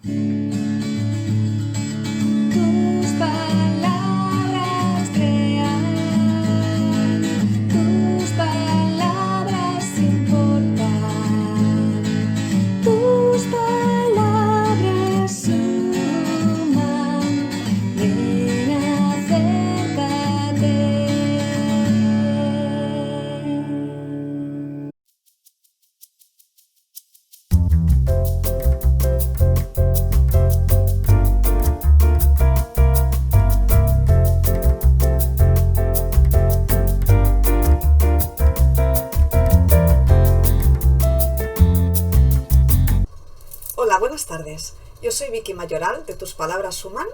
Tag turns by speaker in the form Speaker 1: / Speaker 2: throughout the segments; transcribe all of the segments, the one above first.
Speaker 1: Tus palabras crean, tus palabras importan, tus palabras suman, ven, acércate.
Speaker 2: Hola, buenas tardes. Yo soy Vicky Mayoral de Tus Palabras Suman.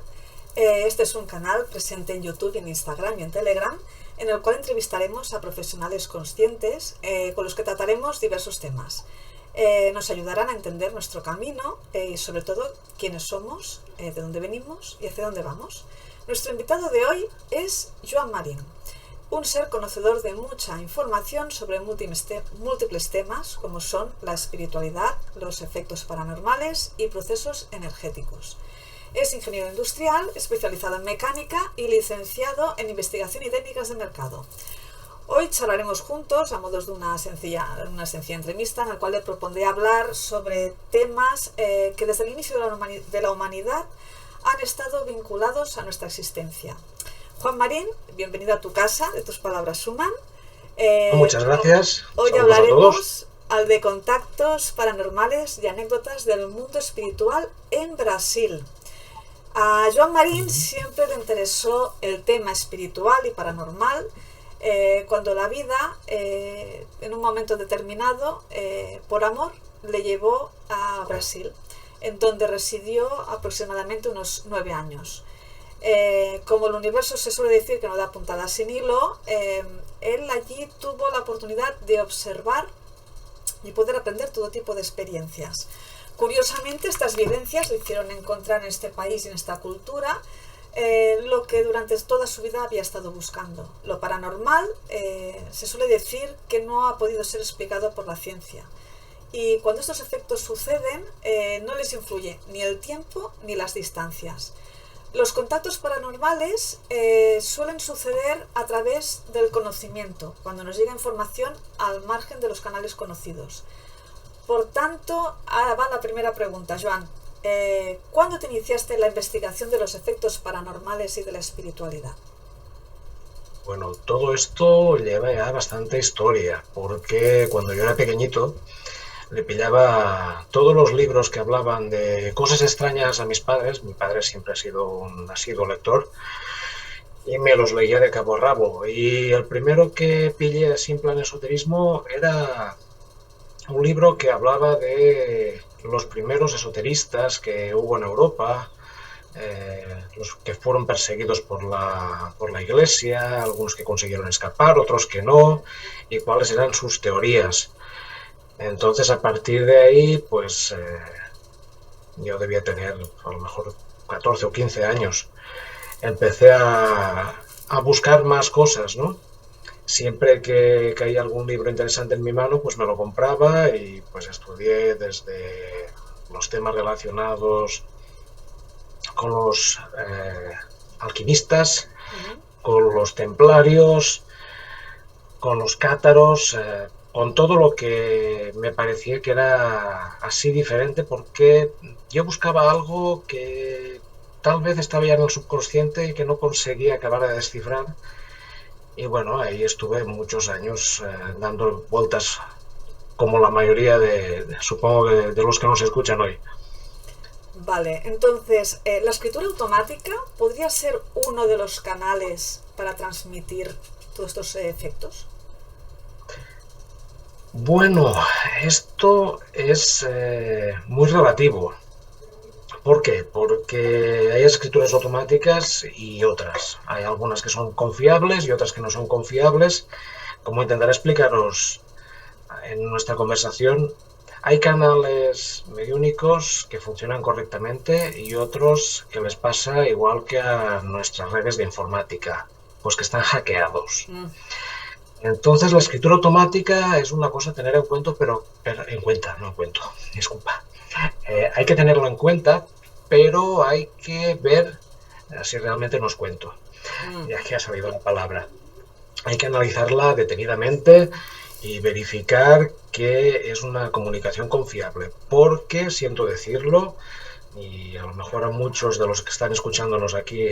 Speaker 2: Este es un canal presente en YouTube, en Instagram y en Telegram, en el cual entrevistaremos a profesionales conscientes con los que trataremos diversos temas. Nos ayudarán a entender nuestro camino y sobre todo quiénes somos, de dónde venimos y hacia dónde vamos. Nuestro invitado de hoy es Joan Marín, un ser conocedor de mucha información sobre múltiples temas como son la espiritualidad, los efectos paranormales y procesos energéticos. Es ingeniero industrial, especializado en mecánica y licenciado en investigación y técnicas de mercado. Hoy charlaremos juntos a modo de una sencilla entrevista en la cual le propondré hablar sobre temas que desde el inicio de la humanidad han estado vinculados a nuestra existencia. Joan Marín, bienvenido a tu casa, de Tus Palabras Suman.
Speaker 3: Muchas gracias.
Speaker 2: Hoy
Speaker 3: Saludos
Speaker 2: hablaremos de contactos paranormales y anécdotas del mundo espiritual en Brasil. A Joan Marín siempre le interesó el tema espiritual y paranormal, cuando la vida, en un momento determinado, por amor, le llevó a Brasil, en donde residió aproximadamente unos 9 años. Como el universo se suele decir que no da puntada sin hilo, él allí tuvo la oportunidad de observar y poder aprender todo tipo de experiencias. Curiosamente, estas vivencias le hicieron encontrar en este país y en esta cultura lo que durante toda su vida había estado buscando. Lo paranormal se suele decir que no ha podido ser explicado por la ciencia. Y cuando estos efectos suceden, no les influye ni el tiempo ni las distancias. Los contactos paranormales suelen suceder a través del conocimiento, cuando nos llega información al margen de los canales conocidos. Por tanto, ahora va la primera pregunta, Joan. ¿Cuándo te iniciaste la investigación de los efectos paranormales y de la espiritualidad?
Speaker 3: Bueno, todo esto lleva ya bastante historia, porque cuando yo era pequeñito le pillaba todos los libros que hablaban de cosas extrañas a mis padres. Mi padre siempre ha sido un asiduo lector y me los leía de cabo a rabo. Y el primero que pillé así en plan esoterismo era un libro que hablaba de los primeros esoteristas que hubo en Europa, los que fueron perseguidos por la iglesia, algunos que consiguieron escapar, otros que no, y cuáles eran sus teorías. Entonces, a partir de ahí, pues yo debía tener a lo mejor 14 o 15 años. Empecé a buscar más cosas, ¿no? Siempre que caía algún libro interesante en mi mano, pues me lo compraba y pues estudié desde los temas relacionados con los alquimistas, con los templarios, con los cátaros, con todo lo que me parecía que era así diferente, porque yo buscaba algo que tal vez estaba ya en el subconsciente y que no conseguía acabar de descifrar. Y bueno, ahí estuve muchos años dando vueltas, como la mayoría supongo que de los que nos escuchan hoy.
Speaker 2: Vale, entonces, ¿la escritura automática podría ser uno de los canales para transmitir todos estos efectos?
Speaker 3: Bueno, esto es muy relativo. ¿Por qué? Porque hay escrituras automáticas y otras. Hay algunas que son confiables y otras que no son confiables. Como intentaré explicaros en nuestra conversación, hay canales mediúnicos que funcionan correctamente y otros que les pasa igual que a nuestras redes de informática, pues que están hackeados. Entonces la escritura automática es una cosa a tener en cuenta, disculpa. Hay que tenerlo en cuenta pero hay que ver si realmente no es cuento.
Speaker 2: Mm,
Speaker 3: Ya que ha salido la palabra. Hay que analizarla detenidamente y verificar que es una comunicación confiable, porque, siento decirlo, y a lo mejor a muchos de los que están escuchándonos aquí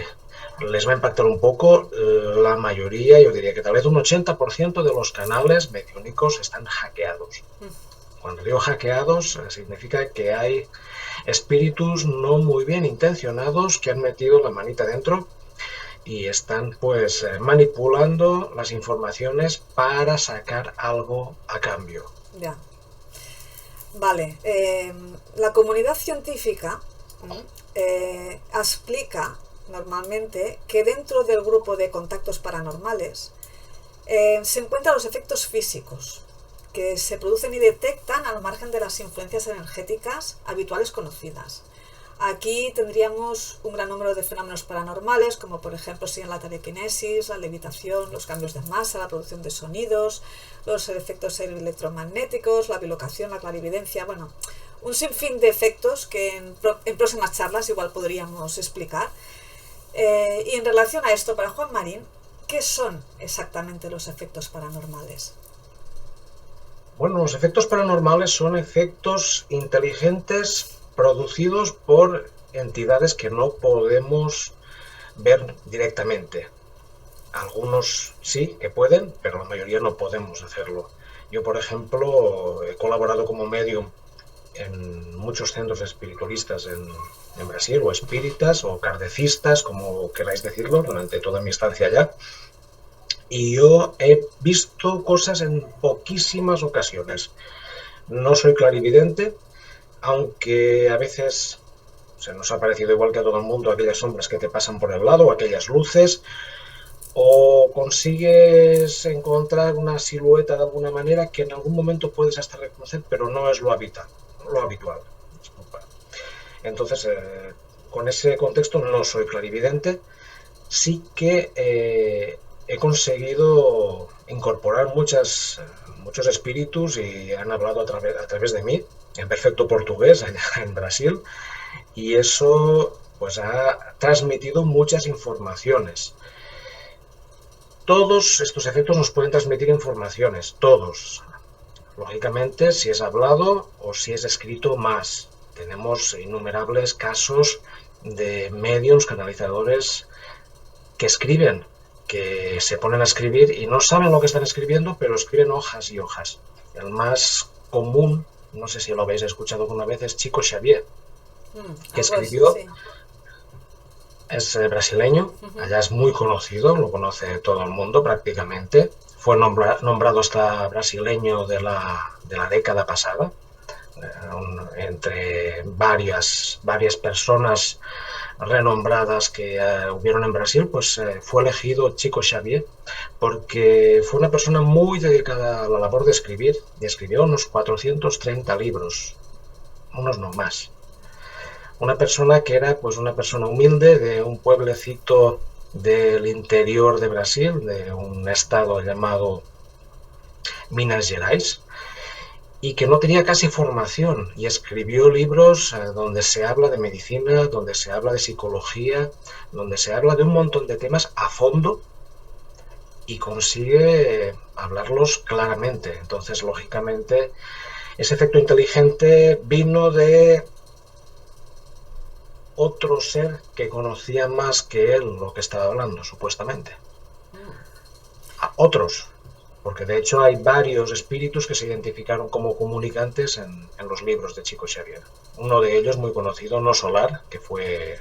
Speaker 3: les va a impactar un poco, la mayoría, yo diría que tal vez un 80% de los canales mediúnicos están hackeados. Cuando digo hackeados, significa que hay espíritus no muy bien intencionados que han metido la manita dentro y están pues manipulando las informaciones para sacar algo a cambio.
Speaker 2: ya. Vale. La comunidad científica explica normalmente que dentro del grupo de contactos paranormales se encuentran los efectos físicos que se producen y detectan al margen de las influencias energéticas habituales conocidas. Aquí tendríamos un gran número de fenómenos paranormales, como por ejemplo siguen la telequinesis, la levitación, los cambios de masa, la producción de sonidos, los efectos electromagnéticos, la bilocación, la clarividencia, bueno, un sinfín de efectos que en próximas charlas igual podríamos explicar. Y en relación a esto, para Juan Marín, ¿qué son exactamente los efectos paranormales?
Speaker 3: Bueno, los efectos paranormales son efectos inteligentes producidos por entidades que no podemos ver directamente. Algunos sí que pueden, pero la mayoría no podemos hacerlo. Yo, por ejemplo, he colaborado como medium en muchos centros espiritualistas en Brasil, o espíritas, o kardecistas, como queráis decirlo, durante toda mi estancia allá. Y yo he visto cosas en poquísimas ocasiones. No soy clarividente, aunque a veces se nos ha parecido, igual que a todo el mundo, aquellas sombras que te pasan por el lado, aquellas luces, o consigues encontrar una silueta de alguna manera que en algún momento puedes hasta reconocer, pero no es lo habitual. Disculpa. Entonces, con ese contexto no soy clarividente, sí que he conseguido incorporar muchos espíritus y han hablado a través de mí, en perfecto portugués, allá en Brasil, y eso pues ha transmitido muchas informaciones. Todos estos efectos nos pueden transmitir informaciones, todos. Lógicamente, si es hablado o si es escrito, más. Tenemos innumerables casos de mediums, canalizadores que escriben, que se ponen a escribir y no saben lo que están escribiendo, pero escriben hojas y hojas. El más común, no sé si lo habéis escuchado alguna vez, es Chico Xavier, que escribió,
Speaker 2: Sí.
Speaker 3: es brasileño, allá es muy conocido, lo conoce todo el mundo prácticamente. Fue nombrado hasta brasileño de la década pasada, entre varias personas renombradas que hubieron en Brasil, pues fue elegido Chico Xavier porque fue una persona muy dedicada a la labor de escribir y escribió unos 430 libros, unos no más. Una persona que era pues una persona humilde de un pueblecito del interior de Brasil, de un estado llamado Minas Gerais, y que no tenía casi formación y escribió libros donde se habla de medicina, donde se habla de psicología, donde se habla de un montón de temas a fondo y consigue hablarlos claramente. Entonces, lógicamente, ese efecto inteligente vino de otro ser que conocía más que él lo que estaba hablando, supuestamente. A otros, porque de hecho hay varios espíritus que se identificaron como comunicantes en los libros de Chico Xavier. Uno de ellos muy conocido, No Solar, que fue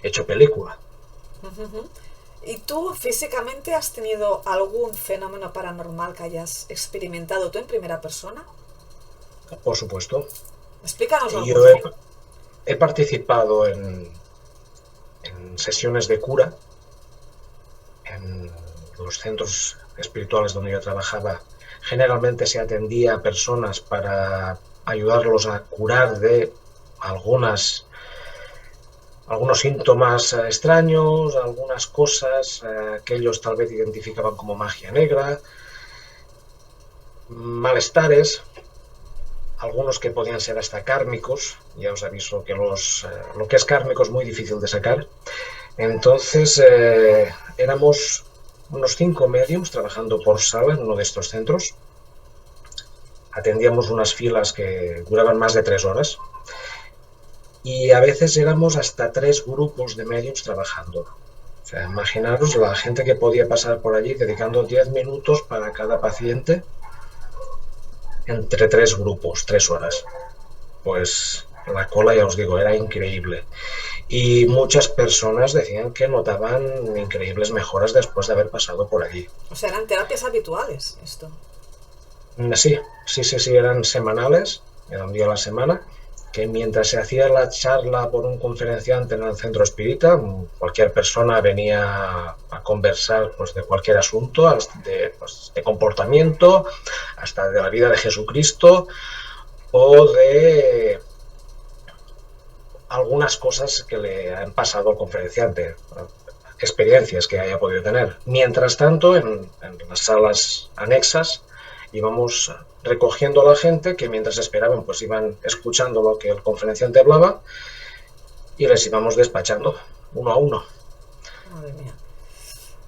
Speaker 3: hecho película.
Speaker 2: ¿Y tú físicamente has tenido algún fenómeno paranormal que hayas experimentado tú en primera persona?
Speaker 3: Por supuesto.
Speaker 2: Explícanos
Speaker 3: Yo
Speaker 2: alguno.
Speaker 3: he participado en sesiones de cura en los centros espirituales donde yo trabajaba. Generalmente se atendía a personas para ayudarlos a curar de algunos síntomas extraños, algunas cosas que ellos tal vez identificaban como magia negra, malestares. algunos que podían ser hasta kármicos. Ya os aviso que lo que es kármico es muy difícil de sacar. Entonces, éramos unos 5 mediums trabajando por sala en uno de estos centros. Atendíamos unas filas que duraban más de 3 horas. Y a veces éramos hasta 3 grupos de mediums trabajando. O sea, imaginaros la gente que podía pasar por allí dedicando 10 minutos para cada paciente entre 3 grupos, 3 horas. Pues la cola, ya os digo, era increíble. Y muchas personas decían que notaban increíbles mejoras después de haber pasado por allí.
Speaker 2: O sea, eran terapias habituales esto.
Speaker 3: Sí, eran semanales, era un día a la semana, que mientras se hacía la charla por un conferenciante en el centro espírita, cualquier persona venía a conversar pues, de cualquier asunto, de comportamiento, hasta de la vida de Jesucristo o de algunas cosas que le han pasado al conferenciante, experiencias que haya podido tener. Mientras tanto, en las salas anexas íbamos recogiendo a la gente que mientras esperaban pues iban escuchando lo que el conferenciante hablaba y les íbamos despachando uno a uno.
Speaker 2: Madre mía.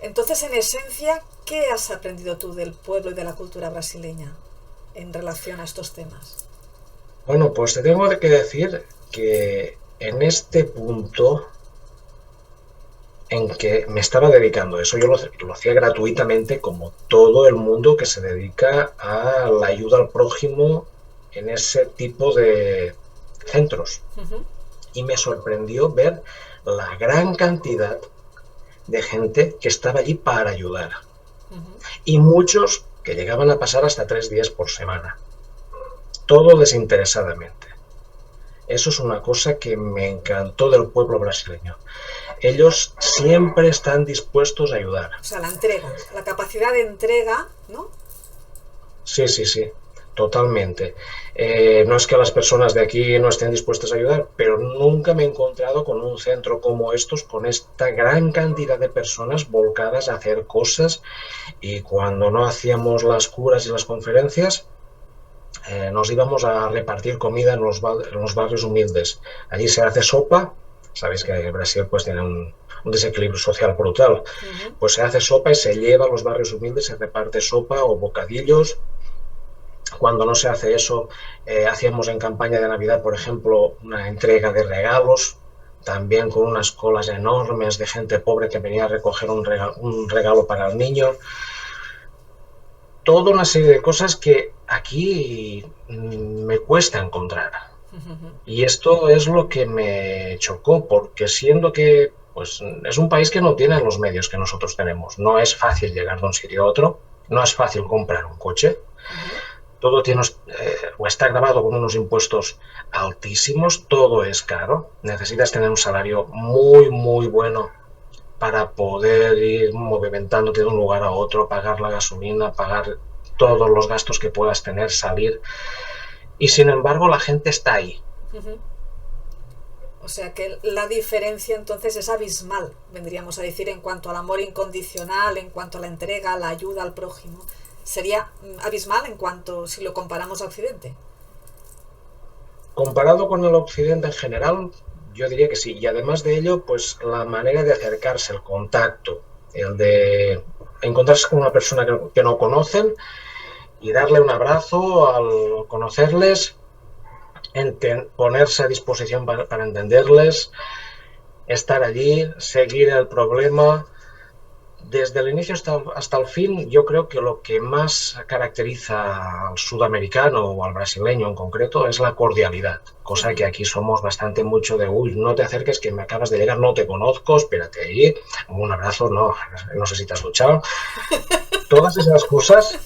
Speaker 2: Entonces, en esencia, ¿qué has aprendido tú del pueblo y de la cultura brasileña en relación a estos temas?
Speaker 3: Bueno, pues te tengo que decir que en este punto en que me estaba dedicando a eso, yo lo hacía gratuitamente como todo el mundo que se dedica a la ayuda al prójimo en ese tipo de centros. Y me sorprendió ver la gran cantidad de gente que estaba allí para ayudar. Y muchos que llegaban a pasar hasta 3 días por semana. Todo desinteresadamente. Eso es una cosa que me encantó del pueblo brasileño. Ellos siempre están dispuestos a ayudar.
Speaker 2: O sea, la entrega, la capacidad de entrega, ¿no?
Speaker 3: Sí, totalmente. No es que las personas de aquí no estén dispuestas a ayudar, pero nunca me he encontrado con un centro como estos, con esta gran cantidad de personas volcadas a hacer cosas, y cuando no hacíamos las curas y las conferencias, nos íbamos a repartir comida en los barrios humildes. Allí se hace sopa. Sabéis que Brasil pues tiene un desequilibrio social brutal. Pues se hace sopa y se lleva a los barrios humildes, se reparte sopa o bocadillos. Cuando no se hace eso, hacíamos en campaña de Navidad, por ejemplo, una entrega de regalos, también con unas colas enormes de gente pobre que venía a recoger un regalo para el niño. Toda una serie de cosas que aquí me cuesta encontrar. Y esto es lo que me chocó, porque siendo que pues, es un país que no tiene los medios que nosotros tenemos, no es fácil llegar de un sitio a otro, no es fácil comprar un coche, todo tiene, o está grabado con unos impuestos altísimos, todo es caro, necesitas tener un salario muy, muy bueno para poder ir movimentándote de un lugar a otro, pagar la gasolina, pagar todos los gastos que puedas tener, salir. Y sin embargo la gente está ahí.
Speaker 2: O sea que la diferencia entonces es abismal, vendríamos a decir, en cuanto al amor incondicional, en cuanto a la entrega, la ayuda al prójimo. Sería abismal en cuanto si lo comparamos a Occidente.
Speaker 3: Comparado con el Occidente en general, yo diría que sí. Y además de ello, pues la manera de acercarse, el contacto, el de encontrarse con una persona que no conocen y darle un abrazo al conocerles, ponerse a disposición para entenderles, estar allí, seguir el problema. Desde el inicio hasta el fin, yo creo que lo que más caracteriza al sudamericano o al brasileño en concreto es la cordialidad, cosa que aquí somos bastante mucho de, uy, no te acerques que me acabas de llegar, no te conozco, espérate ahí, un abrazo, no sé si te has duchado. Todas esas cosas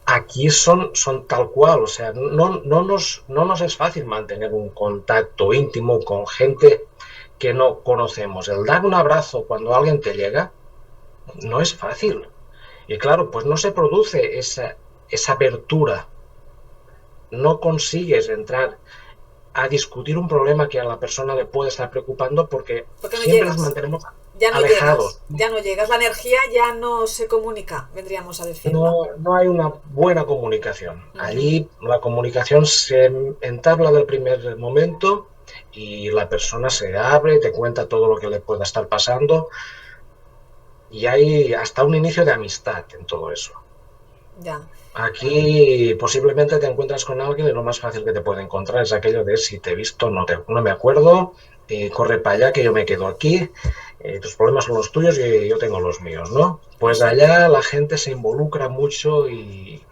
Speaker 3: aquí son tal cual, o sea, no nos es fácil mantener un contacto íntimo con gente que no conocemos. El dar un abrazo cuando alguien te llega no es fácil. Y claro, pues no se produce esa apertura. No consigues entrar a discutir un problema que a la persona le puede estar preocupando porque
Speaker 2: no
Speaker 3: siempre
Speaker 2: llegas.
Speaker 3: nos mantenemos
Speaker 2: Ya no
Speaker 3: alejados.
Speaker 2: ya no llegas, la energía ya no se comunica, vendríamos a decir, ¿no?
Speaker 3: No hay una buena comunicación.
Speaker 2: Ujú.
Speaker 3: Allí la comunicación se entabla del primer momento y la persona se abre, te cuenta todo lo que le pueda estar pasando y hay hasta un inicio de amistad en todo eso.
Speaker 2: Ya.
Speaker 3: Aquí posiblemente te encuentras con alguien y lo más fácil que te puede encontrar es aquello de si te he visto, no me acuerdo, corre para allá que yo me quedo aquí, tus problemas son los tuyos y yo tengo los míos, ¿no? Pues
Speaker 2: Exacto.
Speaker 3: allá la gente se involucra mucho y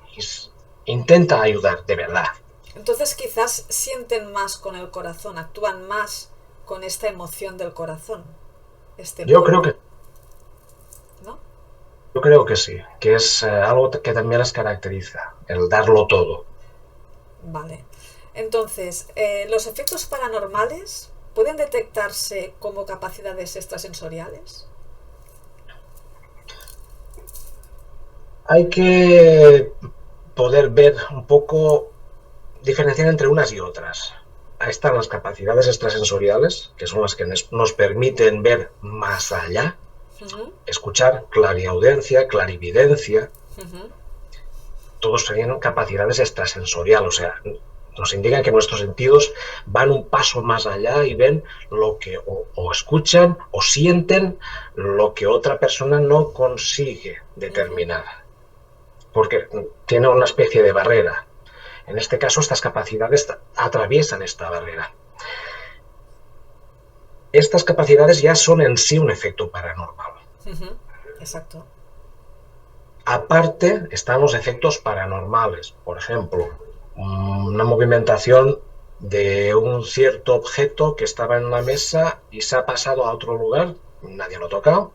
Speaker 3: intenta ayudar, de verdad.
Speaker 2: Entonces quizás sienten más con el corazón, actúan más con esta emoción del corazón, este
Speaker 3: Yo creo
Speaker 2: pueblo,
Speaker 3: que,
Speaker 2: ¿no?
Speaker 3: yo creo que sí, que es algo que también les caracteriza, el darlo todo.
Speaker 2: Vale. Entonces, ¿los efectos paranormales pueden detectarse como capacidades extrasensoriales?
Speaker 3: Hay que poder ver un poco diferenciar entre unas y otras. Ahí están las capacidades extrasensoriales, que son las que nos permiten ver más allá,
Speaker 2: Ujú,
Speaker 3: escuchar, clariaudiencia, clarividencia,
Speaker 2: ujú,
Speaker 3: todos serían capacidades extrasensoriales, o sea, nos indican que nuestros sentidos van un paso más allá y ven lo que o escuchan o sienten lo que otra persona no consigue
Speaker 2: ujú.
Speaker 3: determinar, porque tiene una especie de barrera. En este caso, estas capacidades atraviesan esta barrera. Estas capacidades ya son en sí un efecto paranormal.
Speaker 2: Ujú. Exacto.
Speaker 3: Aparte están los efectos paranormales, por ejemplo, una movimentación de un cierto objeto que estaba en la mesa y se ha pasado a otro lugar, nadie lo ha tocado.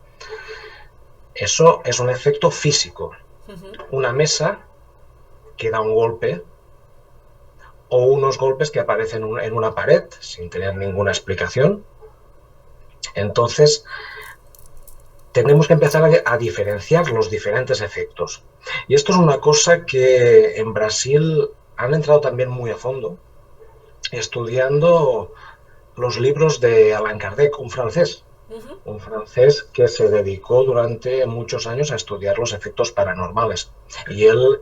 Speaker 3: Eso es un efecto físico.
Speaker 2: Ujú.
Speaker 3: Una mesa que da un golpe o unos golpes que aparecen en una pared sin tener ninguna explicación. Entonces, tenemos que empezar a diferenciar los diferentes efectos. Y esto es una cosa que en Brasil han entrado también muy a fondo, estudiando los libros de Allan Kardec,
Speaker 2: Ujú.
Speaker 3: un francés que se dedicó durante muchos años a estudiar los efectos paranormales. Y él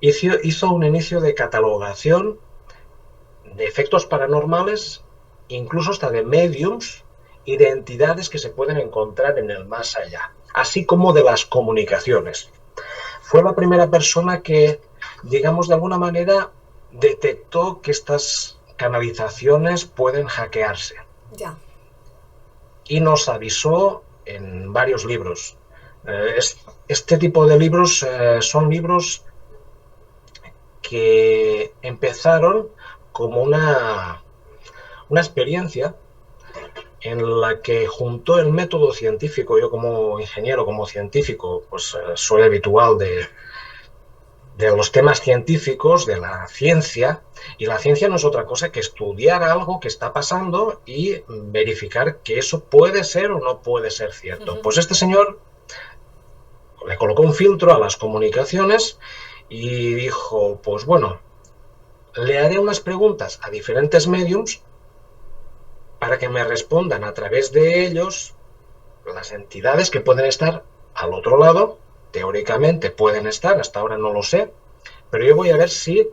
Speaker 3: hizo un inicio de catalogación de efectos paranormales, incluso hasta de mediums y de entidades que se pueden encontrar en el más allá, así como de las comunicaciones. Fue la primera persona que, digamos, de alguna manera detectó que estas canalizaciones pueden hackearse
Speaker 2: Ya.
Speaker 3: y nos avisó en varios libros. Este tipo de libros son libros que empezaron como una experiencia en la que juntó el método científico, yo como ingeniero, como científico, pues soy habitual de los temas científicos, de la ciencia, y la ciencia no es otra cosa que estudiar algo que está pasando y verificar que eso puede ser o no puede ser cierto. Pues este señor le colocó un filtro a las comunicaciones y dijo, pues bueno, le haré unas preguntas a diferentes mediums para que me respondan a través de ellos las entidades que pueden estar al otro lado, teóricamente pueden estar, hasta ahora no lo sé, pero yo voy a ver si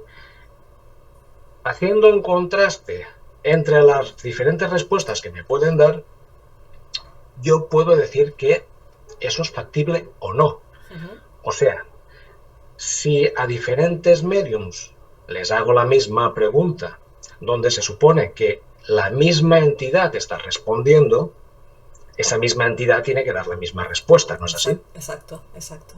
Speaker 3: haciendo un contraste entre las diferentes respuestas que me pueden dar, yo puedo decir que eso es factible o no.
Speaker 2: Ujú.
Speaker 3: O sea, si a diferentes mediums les hago la misma pregunta, donde se supone que la misma entidad está respondiendo, esa misma entidad tiene que dar la misma respuesta, ¿no es así?
Speaker 2: Exacto, exacto.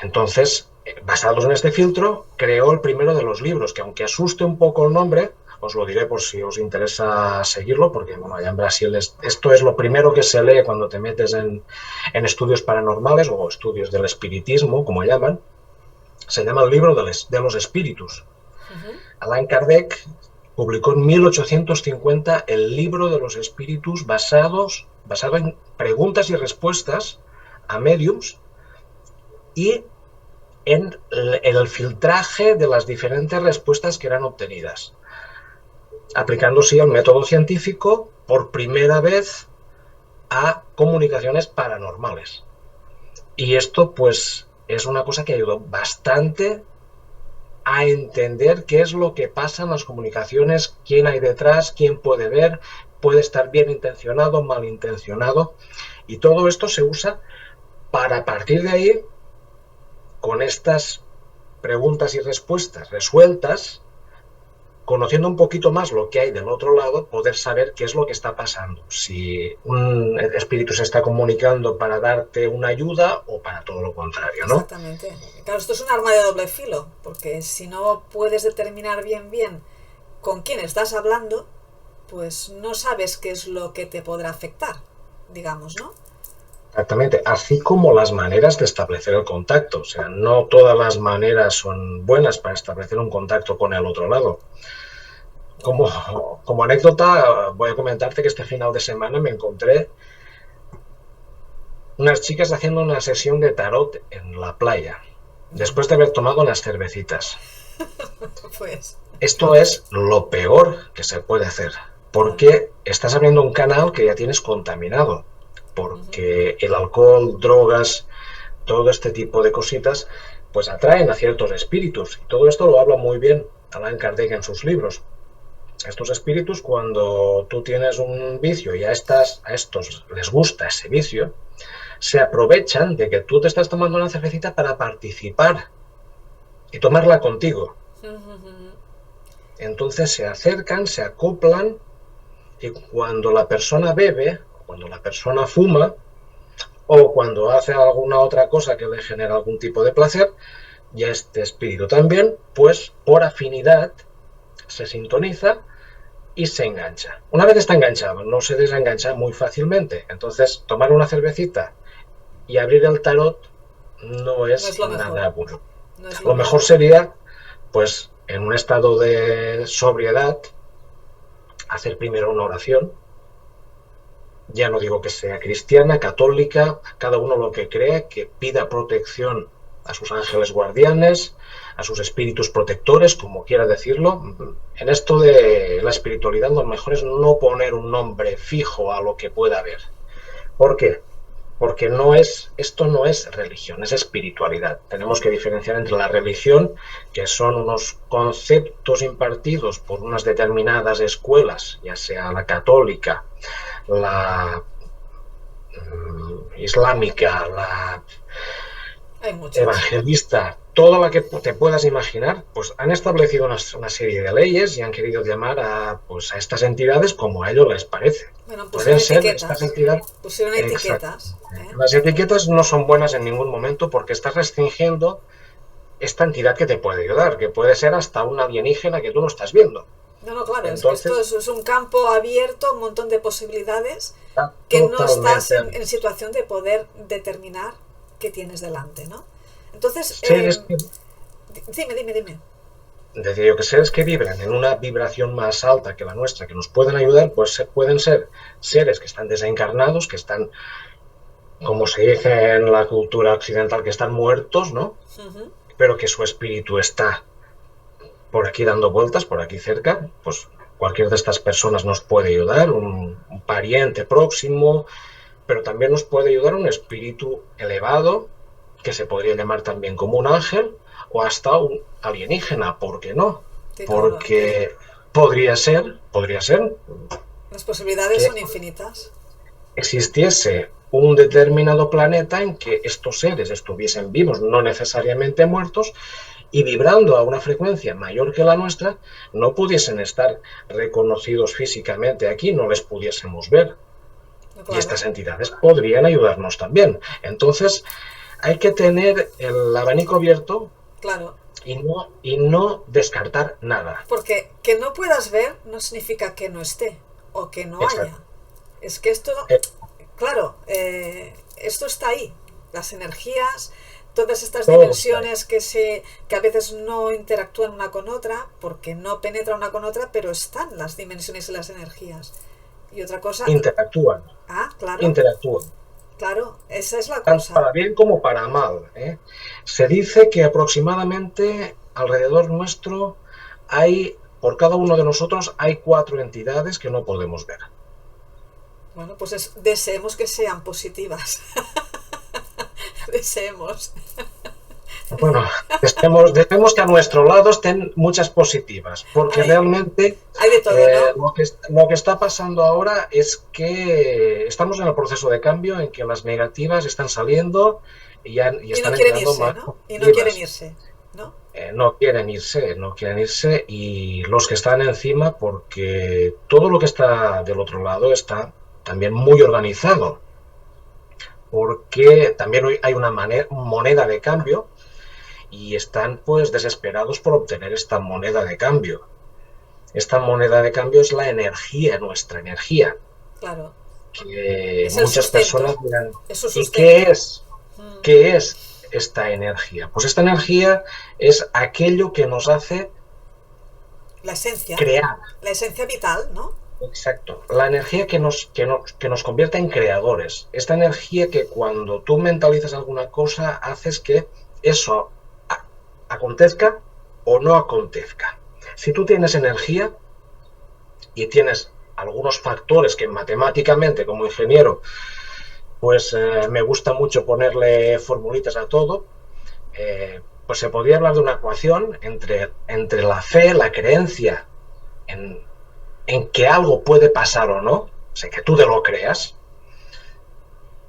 Speaker 3: Entonces, basados en este filtro, creó el primero de los libros, que aunque asuste un poco el nombre, os lo diré por si os interesa seguirlo, porque bueno, allá en Brasil esto es lo primero que se lee cuando te metes en estudios paranormales o estudios del espiritismo, como llaman. Se llama el libro de los espíritus.
Speaker 2: Ujú.
Speaker 3: Allan Kardec publicó en 1850 el libro de los espíritus basado en preguntas y respuestas a mediums y en el filtraje de las diferentes respuestas que eran obtenidas. Aplicando sí el método científico, por primera vez a comunicaciones paranormales. Y esto pues es una cosa que ayudó bastante a entender qué es lo que pasa en las comunicaciones, quién hay detrás, quién puede ver, puede estar bien intencionado, mal intencionado, y todo esto se usa para, a partir de ahí, con estas preguntas y respuestas resueltas, conociendo un poquito más lo que hay del otro lado, poder saber qué es lo que está pasando. Si un espíritu se está comunicando para darte una ayuda o para todo lo contrario, ¿no?
Speaker 2: Exactamente. Claro, esto es un arma de doble filo, porque si no puedes determinar bien con quién estás hablando, pues no sabes qué es lo que te podrá afectar, digamos, ¿no?
Speaker 3: Exactamente, así como las maneras de establecer el contacto. O sea, no todas las maneras son buenas para establecer un contacto con el otro lado. Como anécdota, voy a comentarte que este final de semana me encontré unas chicas haciendo una sesión de tarot en la playa, después de haber tomado unas cervecitas.
Speaker 2: Pues,
Speaker 3: Esto es lo peor que se puede hacer, porque estás abriendo un canal que ya tienes contaminado, porque el alcohol, drogas, todo este tipo de cositas, pues atraen a ciertos espíritus. Y todo esto lo habla muy bien Allan Kardec en sus libros. Estos espíritus, cuando tú tienes un vicio y a estos les gusta ese vicio, se aprovechan de que tú te estás tomando una cervecita para participar y tomarla contigo. Entonces se acercan, se acoplan, y cuando la persona bebe, cuando la persona fuma, o cuando hace alguna otra cosa que le genera algún tipo de placer, y este espíritu también, pues por afinidad se sintoniza y se engancha. Una vez está enganchado, no se desengancha muy fácilmente. Entonces, tomar una cervecita y abrir el tarot no es, nada bueno.
Speaker 2: No es
Speaker 3: lo mejor sería, pues, en un estado de sobriedad, hacer primero una oración. Ya no digo que sea cristiana, católica, cada uno lo que crea, que pida protección a sus ángeles guardianes, a sus espíritus protectores, como quiera decirlo. En esto de la espiritualidad, lo mejor es no poner un nombre fijo a lo que pueda haber. ¿Por qué? Porque esto no es religión, es espiritualidad. Tenemos que diferenciar entre la religión, que son unos conceptos impartidos por unas determinadas escuelas, ya sea la católica, la islámica, la evangelista, toda la que te puedas imaginar, pues han establecido una serie de leyes y han querido llamar a estas entidades como a ellos les parece.
Speaker 2: Bueno,
Speaker 3: pueden ser estas entidades.
Speaker 2: Pusieron etiquetas.
Speaker 3: Las etiquetas no son buenas en ningún momento, porque estás restringiendo esta entidad que te puede ayudar, que puede ser hasta un alienígena que tú no estás viendo.
Speaker 2: No, claro. Entonces, esto es un campo abierto, un montón de posibilidades que no estás en situación de poder determinar qué tienes delante, ¿no? Entonces, dime.
Speaker 3: Decía yo que seres que vibran en una vibración más alta que la nuestra, que nos pueden ayudar, pues pueden ser seres que están desencarnados, que están, como se dice en la cultura occidental, que están muertos, ¿no? Pero que su espíritu está por aquí dando vueltas, por aquí cerca. Pues cualquier de estas personas nos puede ayudar, un pariente próximo, pero también nos puede ayudar un espíritu elevado, que se podría llamar también como un ángel, o hasta un alienígena, ¿por qué no? Sí, porque podría ser.
Speaker 2: Las posibilidades son infinitas.
Speaker 3: Existiese un determinado planeta en que estos seres estuviesen vivos, no necesariamente muertos, y vibrando a una frecuencia mayor que la nuestra, no pudiesen estar reconocidos físicamente aquí, no les pudiésemos ver. Claro. Y estas entidades podrían ayudarnos también. Entonces, hay que tener el abanico abierto.
Speaker 2: Claro.
Speaker 3: Y no descartar nada.
Speaker 2: Porque que no puedas ver no significa que no esté o que no haya. Es que esto, claro, esto está ahí. Las energías, todas estas dimensiones que a veces no interactúan una con otra, porque no penetran una con otra, pero están las dimensiones y las energías. Y otra cosa...
Speaker 3: Interactúan.
Speaker 2: Claro.
Speaker 3: Interactúan.
Speaker 2: Claro, esa es la
Speaker 3: cosa.
Speaker 2: Tanto
Speaker 3: para bien como para mal. Se dice que aproximadamente alrededor nuestro por cada uno de nosotros hay 4 entidades que no podemos ver.
Speaker 2: Bueno, pues deseemos que sean positivas. Deseemos.
Speaker 3: Bueno, deseemos que a nuestro lado estén muchas positivas, porque realmente
Speaker 2: hay de todo, ¿no?
Speaker 3: lo que está pasando ahora es que estamos en el proceso de cambio en que las negativas están saliendo y están
Speaker 2: no quieren
Speaker 3: entrando
Speaker 2: irse,
Speaker 3: más
Speaker 2: ¿no? Y no
Speaker 3: positivas.
Speaker 2: quieren irse, ¿no?
Speaker 3: No quieren irse y los que están encima, porque todo lo que está del otro lado está también muy organizado, porque también hay una moneda de cambio y están pues desesperados por obtener esta moneda de cambio. Esta moneda de cambio es la energía, nuestra energía.
Speaker 2: Claro.
Speaker 3: Que
Speaker 2: Es
Speaker 3: muchas personas dirán, ¿y qué es? ¿Qué es esta energía? Pues esta energía es aquello que nos hace
Speaker 2: la esencia,
Speaker 3: crear.
Speaker 2: La esencia vital, ¿no?
Speaker 3: Exacto. La energía que nos convierte en creadores. Esta energía que cuando tú mentalizas alguna cosa haces que eso acontezca o no acontezca. Si tú tienes energía y tienes algunos factores que matemáticamente como ingeniero pues me gusta mucho ponerle formulitas a todo, pues se podría hablar de una ecuación entre la fe, la creencia en que algo puede pasar o no, o sea, que tú te lo creas,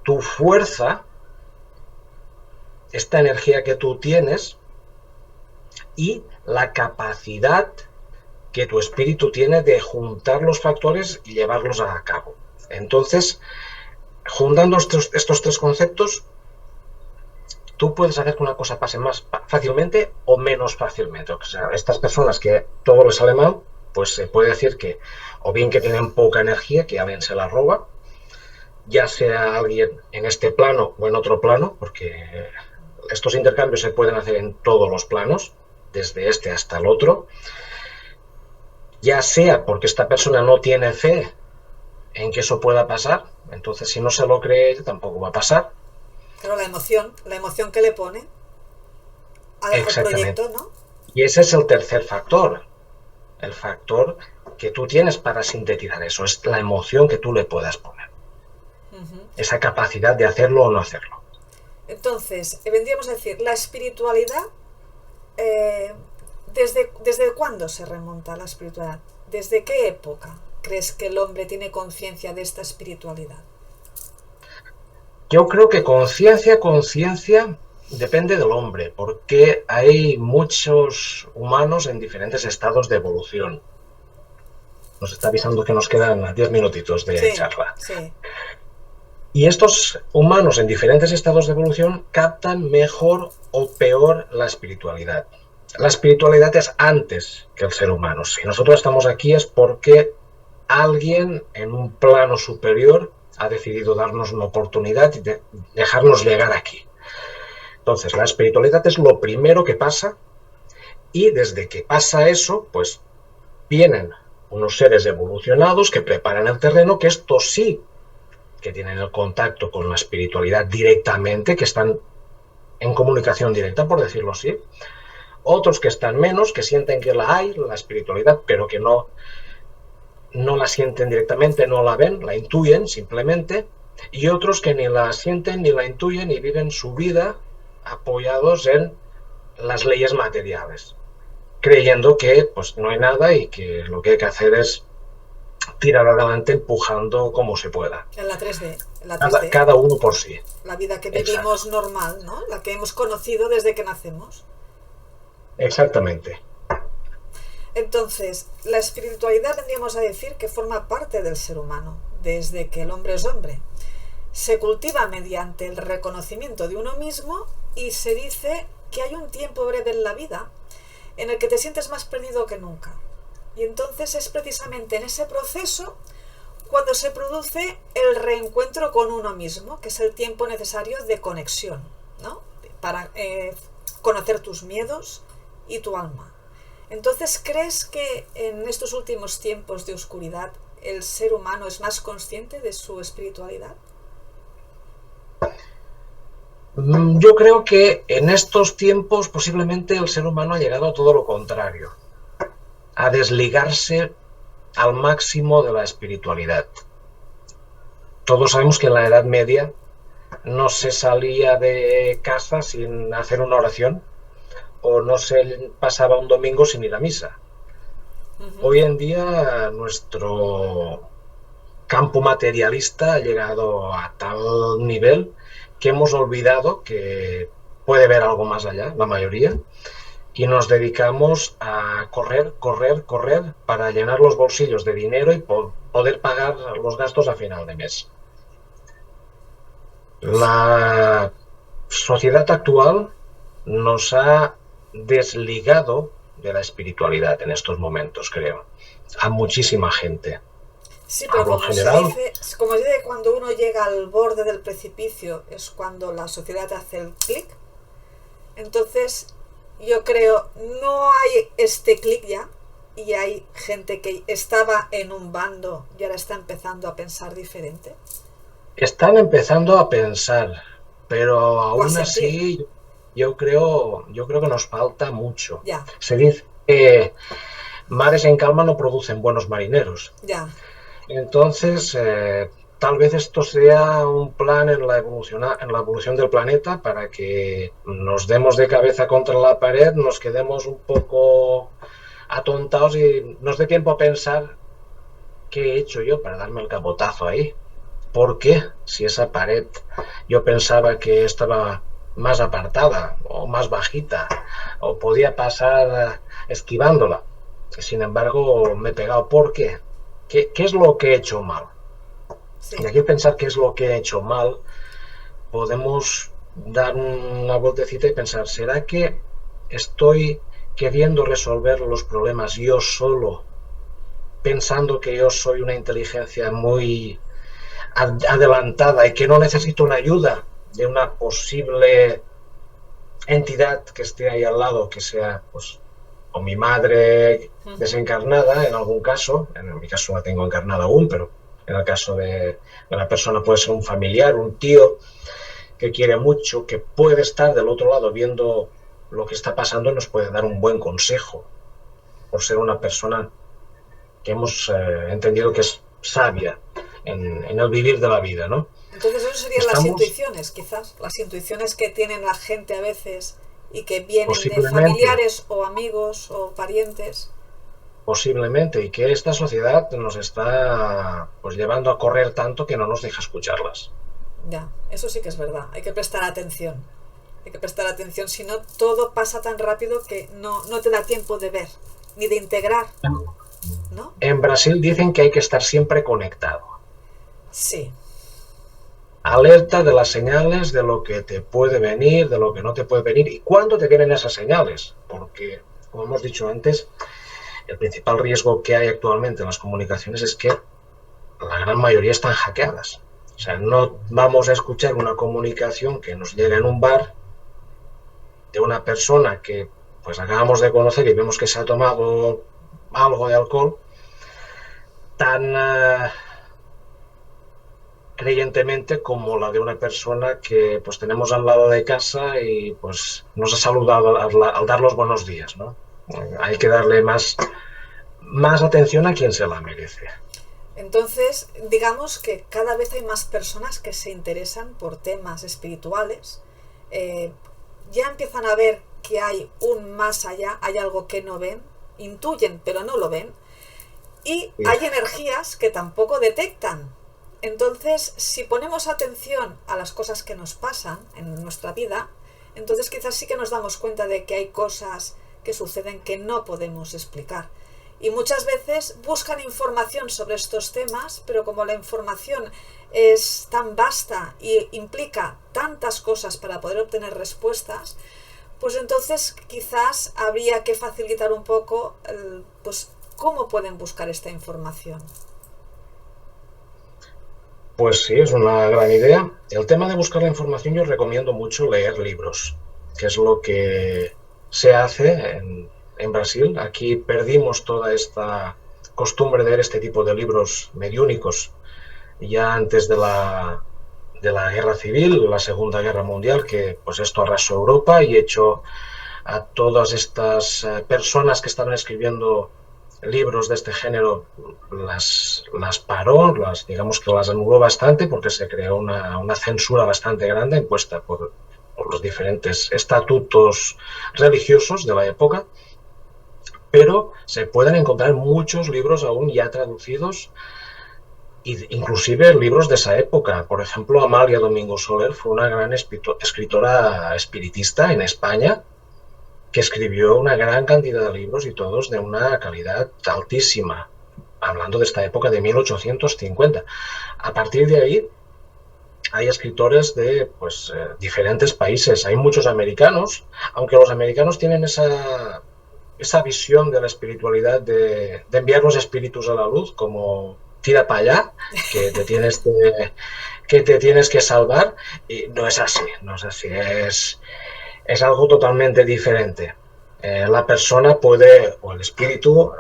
Speaker 3: tu fuerza, esta energía que tú tienes y la capacidad que tu espíritu tiene de juntar los factores y llevarlos a cabo. Entonces, juntando estos tres conceptos, tú puedes hacer que una cosa pase más fácilmente o menos fácilmente. O sea, estas personas que todo les sale mal, pues se puede decir que o bien que tienen poca energía, que alguien se la roba, ya sea alguien en este plano o en otro plano, porque estos intercambios se pueden hacer en todos los planos, desde este hasta el otro, ya sea porque esta persona no tiene fe en que eso pueda pasar, entonces si no se lo cree tampoco va a pasar.
Speaker 2: Claro, la emoción que le pone al proyecto, ¿no?
Speaker 3: Y ese es el tercer factor, el factor que tú tienes para sintetizar eso, es la emoción que tú le puedas poner. Esa capacidad de hacerlo o no hacerlo.
Speaker 2: Entonces, vendríamos a decir, la espiritualidad, ¿desde cuándo se remonta la espiritualidad? ¿Desde qué época crees que el hombre tiene conciencia de esta espiritualidad?
Speaker 3: Yo creo que conciencia depende del hombre, porque hay muchos humanos en diferentes estados de evolución. Nos está avisando que nos quedan 10 minutitos de charla.
Speaker 2: Sí.
Speaker 3: Y estos humanos en diferentes estados de evolución captan mejor o peor la espiritualidad. La espiritualidad es antes que el ser humano. Si nosotros estamos aquí es porque alguien en un plano superior ha decidido darnos una oportunidad y dejarnos llegar aquí. Entonces, la espiritualidad es lo primero que pasa y desde que pasa eso, pues vienen unos seres evolucionados que preparan el terreno, que estos sí que tienen el contacto con la espiritualidad directamente, que están en comunicación directa, por decirlo así. Otros que están menos, que sienten que la hay, la espiritualidad, pero que no la sienten directamente, no la ven, la intuyen simplemente. Y otros que ni la sienten ni la intuyen y viven su vida apoyados en las leyes materiales, creyendo que pues no hay nada y que lo que hay que hacer es tirar adelante empujando como se pueda.
Speaker 2: En la 3D. En la 3D.
Speaker 3: Cada uno por sí.
Speaker 2: La vida que vivimos normal, ¿no? La que hemos conocido desde que nacemos.
Speaker 3: Exactamente.
Speaker 2: Entonces, la espiritualidad tendríamos a decir que forma parte del ser humano, desde que el hombre es hombre. Se cultiva mediante el reconocimiento de uno mismo y se dice que hay un tiempo breve en la vida en el que te sientes más perdido que nunca. Y entonces es precisamente en ese proceso cuando se produce el reencuentro con uno mismo, que es el tiempo necesario de conexión, ¿no? Para conocer tus miedos y tu alma. Entonces, ¿crees que en estos últimos tiempos de oscuridad el ser humano es más consciente de su espiritualidad?
Speaker 3: Yo creo que en estos tiempos posiblemente el ser humano ha llegado a todo lo contrario, a desligarse al máximo de la espiritualidad. todos sabemos que en la Edad Media no se salía de casa sin hacer una oración o no se pasaba un domingo sin ir a misa.
Speaker 2: Ujú.
Speaker 3: Hoy en día nuestro campo materialista ha llegado a tal nivel que hemos olvidado que puede haber algo más allá, la mayoría, y nos dedicamos a correr, correr, correr para llenar los bolsillos de dinero y poder pagar los gastos a final de mes.
Speaker 2: Pues
Speaker 3: La sociedad actual nos ha desligado de la espiritualidad en estos momentos, creo, a muchísima gente.
Speaker 2: sí, pero
Speaker 3: Hablo en general.
Speaker 2: como se dice, cuando uno llega al borde del precipicio es cuando la sociedad hace el clic. Entonces, yo creo, no hay este clic ya, y hay gente que estaba en un bando y ahora está empezando a pensar diferente
Speaker 3: Están empezando a pensar, pero
Speaker 2: o a
Speaker 3: aún
Speaker 2: sentir.
Speaker 3: así yo creo que nos falta mucho.
Speaker 2: Ya,
Speaker 3: Se dice que mares en calma no producen buenos marineros.
Speaker 2: ya,
Speaker 3: Entonces, tal vez esto sea un plan en la evolución del planeta para que nos demos de cabeza contra la pared, nos quedemos un poco atontados y nos dé tiempo a pensar qué he hecho yo para darme el capotazo ahí. ¿Por qué? Si esa pared yo pensaba que estaba más apartada o más bajita o podía pasar esquivándola. Sin embargo, me he pegado. ¿Por qué? ¿Qué es lo que he hecho mal? Y
Speaker 2: sí.
Speaker 3: aquí pensar qué es lo que he hecho mal, podemos dar una vueltecita y pensar, ¿será que estoy queriendo resolver los problemas yo solo, pensando que yo soy una inteligencia muy adelantada y que no necesito una ayuda de una posible entidad que esté ahí al lado, que sea pues o mi madre
Speaker 2: Ujú.
Speaker 3: desencarnada en algún caso, en mi caso la tengo encarnada aún, pero en el caso de la persona puede ser un familiar, un tío que quiere mucho, que puede estar del otro lado viendo lo que está pasando y nos puede dar un buen consejo por ser una persona que hemos entendido que es sabia en el vivir de la vida, ¿no?
Speaker 2: Entonces eso serían las
Speaker 3: Estamos
Speaker 2: intuiciones, quizás, las intuiciones que tienen la gente a veces y que vienen de
Speaker 3: posiblemente,
Speaker 2: familiares o amigos o parientes.
Speaker 3: posiblemente, y que esta sociedad nos está pues llevando a correr tanto que no nos deja escucharlas.
Speaker 2: Ya, eso sí que es verdad, hay que prestar atención. Hay que prestar atención, si no todo pasa tan rápido que no te da tiempo de ver, ni de integrar, ¿no?
Speaker 3: En Brasil dicen que hay que estar siempre conectado,
Speaker 2: Sí,
Speaker 3: alerta de las señales, de lo que te puede venir, de lo que no te puede venir y cuándo te vienen esas señales, porque, como hemos dicho antes, el principal riesgo que hay actualmente en las comunicaciones es que la gran mayoría están hackeadas. O sea, no vamos a escuchar una comunicación que nos llega en un bar de una persona que pues acabamos de conocer y vemos que se ha tomado algo de alcohol tan creyentemente como la de una persona que pues tenemos al lado de casa y pues nos ha saludado al dar los buenos días, ¿no? Hay que darle más atención a quien se la merece.
Speaker 2: entonces digamos que cada vez hay más personas que se interesan por temas espirituales. Eh, ya empiezan a ver que hay un más allá, hay algo que no ven, intuyen pero no lo ven, y
Speaker 3: Sí.
Speaker 2: hay energías que tampoco detectan. Entonces, si ponemos atención a las cosas que nos pasan en nuestra vida, entonces quizás sí que nos damos cuenta de que hay cosas que suceden que no podemos explicar. Y muchas veces buscan información sobre estos temas, pero como la información es tan vasta y implica tantas cosas para poder obtener respuestas, pues entonces quizás habría que facilitar un poco pues cómo pueden buscar esta información.
Speaker 3: Pues sí, es una gran idea. El tema de buscar la información, yo recomiendo mucho leer libros, que es lo que se hace en Brasil. Aquí perdimos toda esta costumbre de leer este tipo de libros mediúnicos ya antes de la guerra civil, la Segunda Guerra Mundial, que pues esto arrasó Europa y echó a todas estas personas que estaban escribiendo libros de este género las paró, digamos que las anuló bastante porque se creó una censura bastante grande impuesta por los diferentes estatutos religiosos de la época, pero se pueden encontrar muchos libros aún ya traducidos, inclusive libros de esa época. Por ejemplo, Amalia Domingo Soler fue una gran escritora espiritista en España que escribió una gran cantidad de libros y todos de una calidad altísima, hablando de esta época de 1850. A partir de ahí hay escritores de diferentes países. Hay muchos americanos, aunque los americanos tienen esa visión de la espiritualidad de enviar los espíritus a la luz, como tira para allá, que te tienes que salvar, y no es así, es algo totalmente diferente. La persona puede, o el espíritu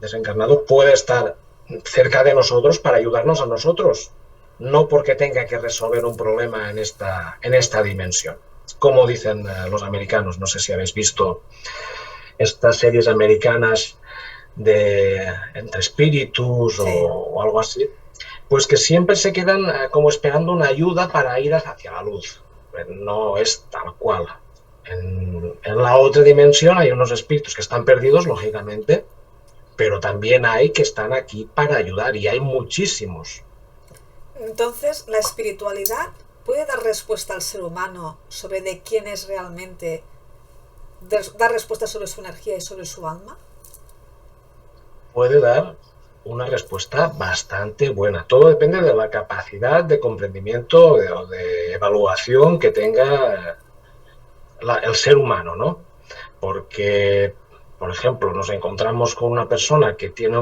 Speaker 3: desencarnado puede estar cerca de nosotros para ayudarnos a nosotros, no porque tenga que resolver un problema en esta dimensión. Como dicen los americanos, no sé si habéis visto estas series americanas de entre espíritus
Speaker 2: Sí.
Speaker 3: o algo así, pues que siempre se quedan como esperando una ayuda para ir hacia la luz. No es tal cual. En la otra dimensión hay unos espíritus que están perdidos, lógicamente, pero también hay que están aquí para ayudar, y hay muchísimos.
Speaker 2: Entonces, la espiritualidad puede dar respuesta al ser humano sobre de quién es realmente, dar respuesta sobre su energía y sobre su alma.
Speaker 3: Puede dar una respuesta bastante buena. Todo depende de la capacidad de comprendimiento o de evaluación que tenga el ser humano, ¿no? Porque, por ejemplo, nos encontramos con una persona que tiene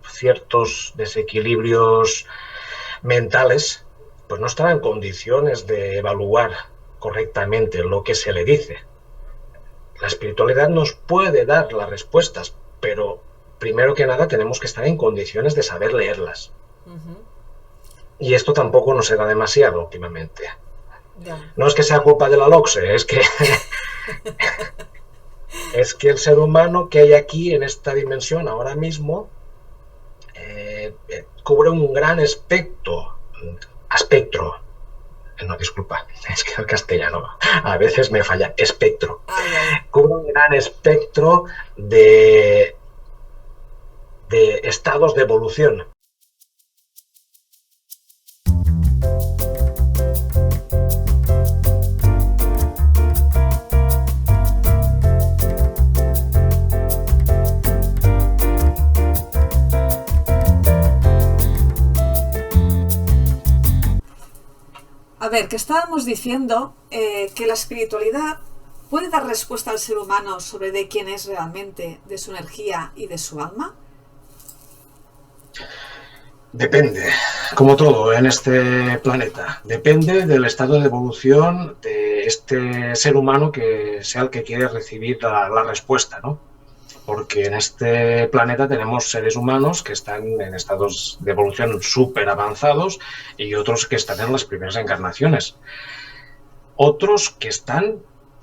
Speaker 3: ciertos desequilibrios mentales, pues no estará en condiciones de evaluar correctamente lo que se le dice. La espiritualidad nos puede dar las respuestas, pero primero que nada tenemos que estar en condiciones de saber leerlas. Y esto tampoco nos se da demasiado últimamente.
Speaker 2: Ya.
Speaker 3: No es que sea culpa de la LOCSE, es que es que el ser humano que hay aquí en esta dimensión ahora mismo cubre un gran espectro. No, disculpa, es que el castellano a veces me falla. Espectro. Cubre un gran espectro de estados de evolución.
Speaker 2: A ver, que estábamos diciendo que la espiritualidad puede dar respuesta al ser humano sobre de quién es realmente, de su energía y de su alma.
Speaker 3: Depende, como todo en este planeta, depende del estado de evolución de este ser humano que sea el que quiere recibir la respuesta, ¿no? Porque en este planeta tenemos seres humanos que están en estados de evolución súper avanzados y otros que están en las primeras encarnaciones. Otros que están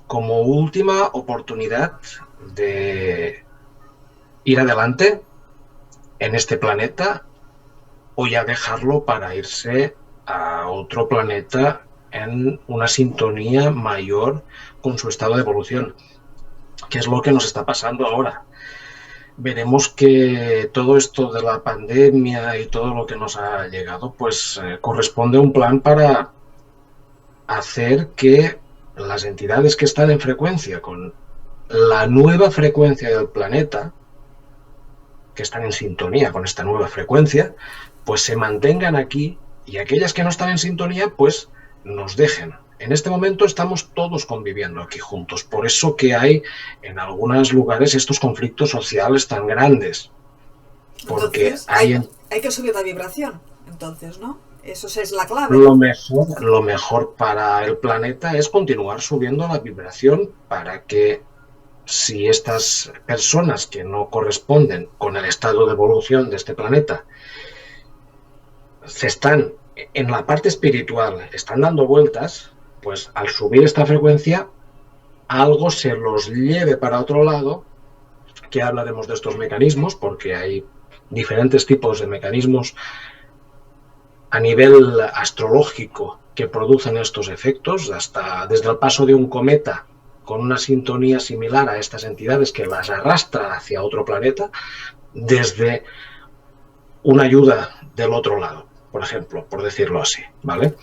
Speaker 3: como última oportunidad de ir adelante en este planeta o ya dejarlo para irse a otro planeta en una sintonía mayor con su estado de evolución, que es lo que nos está pasando ahora. Veremos que todo esto de la pandemia y todo lo que nos ha llegado, pues corresponde a un plan para hacer que las entidades que están en frecuencia con la nueva frecuencia del planeta, que están en sintonía con esta nueva frecuencia, pues se mantengan aquí, y aquellas que no están en sintonía, pues nos dejen. En este momento estamos todos conviviendo aquí juntos, por eso que hay en algunos lugares estos conflictos sociales tan grandes. Porque
Speaker 2: entonces, hay que subir la vibración, entonces, ¿no? Eso es la clave.
Speaker 3: Lo mejor para el planeta es continuar subiendo la vibración para que, si estas personas que no corresponden con el estado de evolución de este planeta se están en la parte espiritual, están dando vueltas, pues al subir esta frecuencia algo se los lleve para otro lado que hablaremos de estos mecanismos, porque hay diferentes tipos de mecanismos a nivel astrológico que producen estos efectos, hasta desde el paso de un cometa con una sintonía similar a estas entidades que las arrastra hacia otro planeta, desde una ayuda del otro lado, por ejemplo, por decirlo así, ¿vale?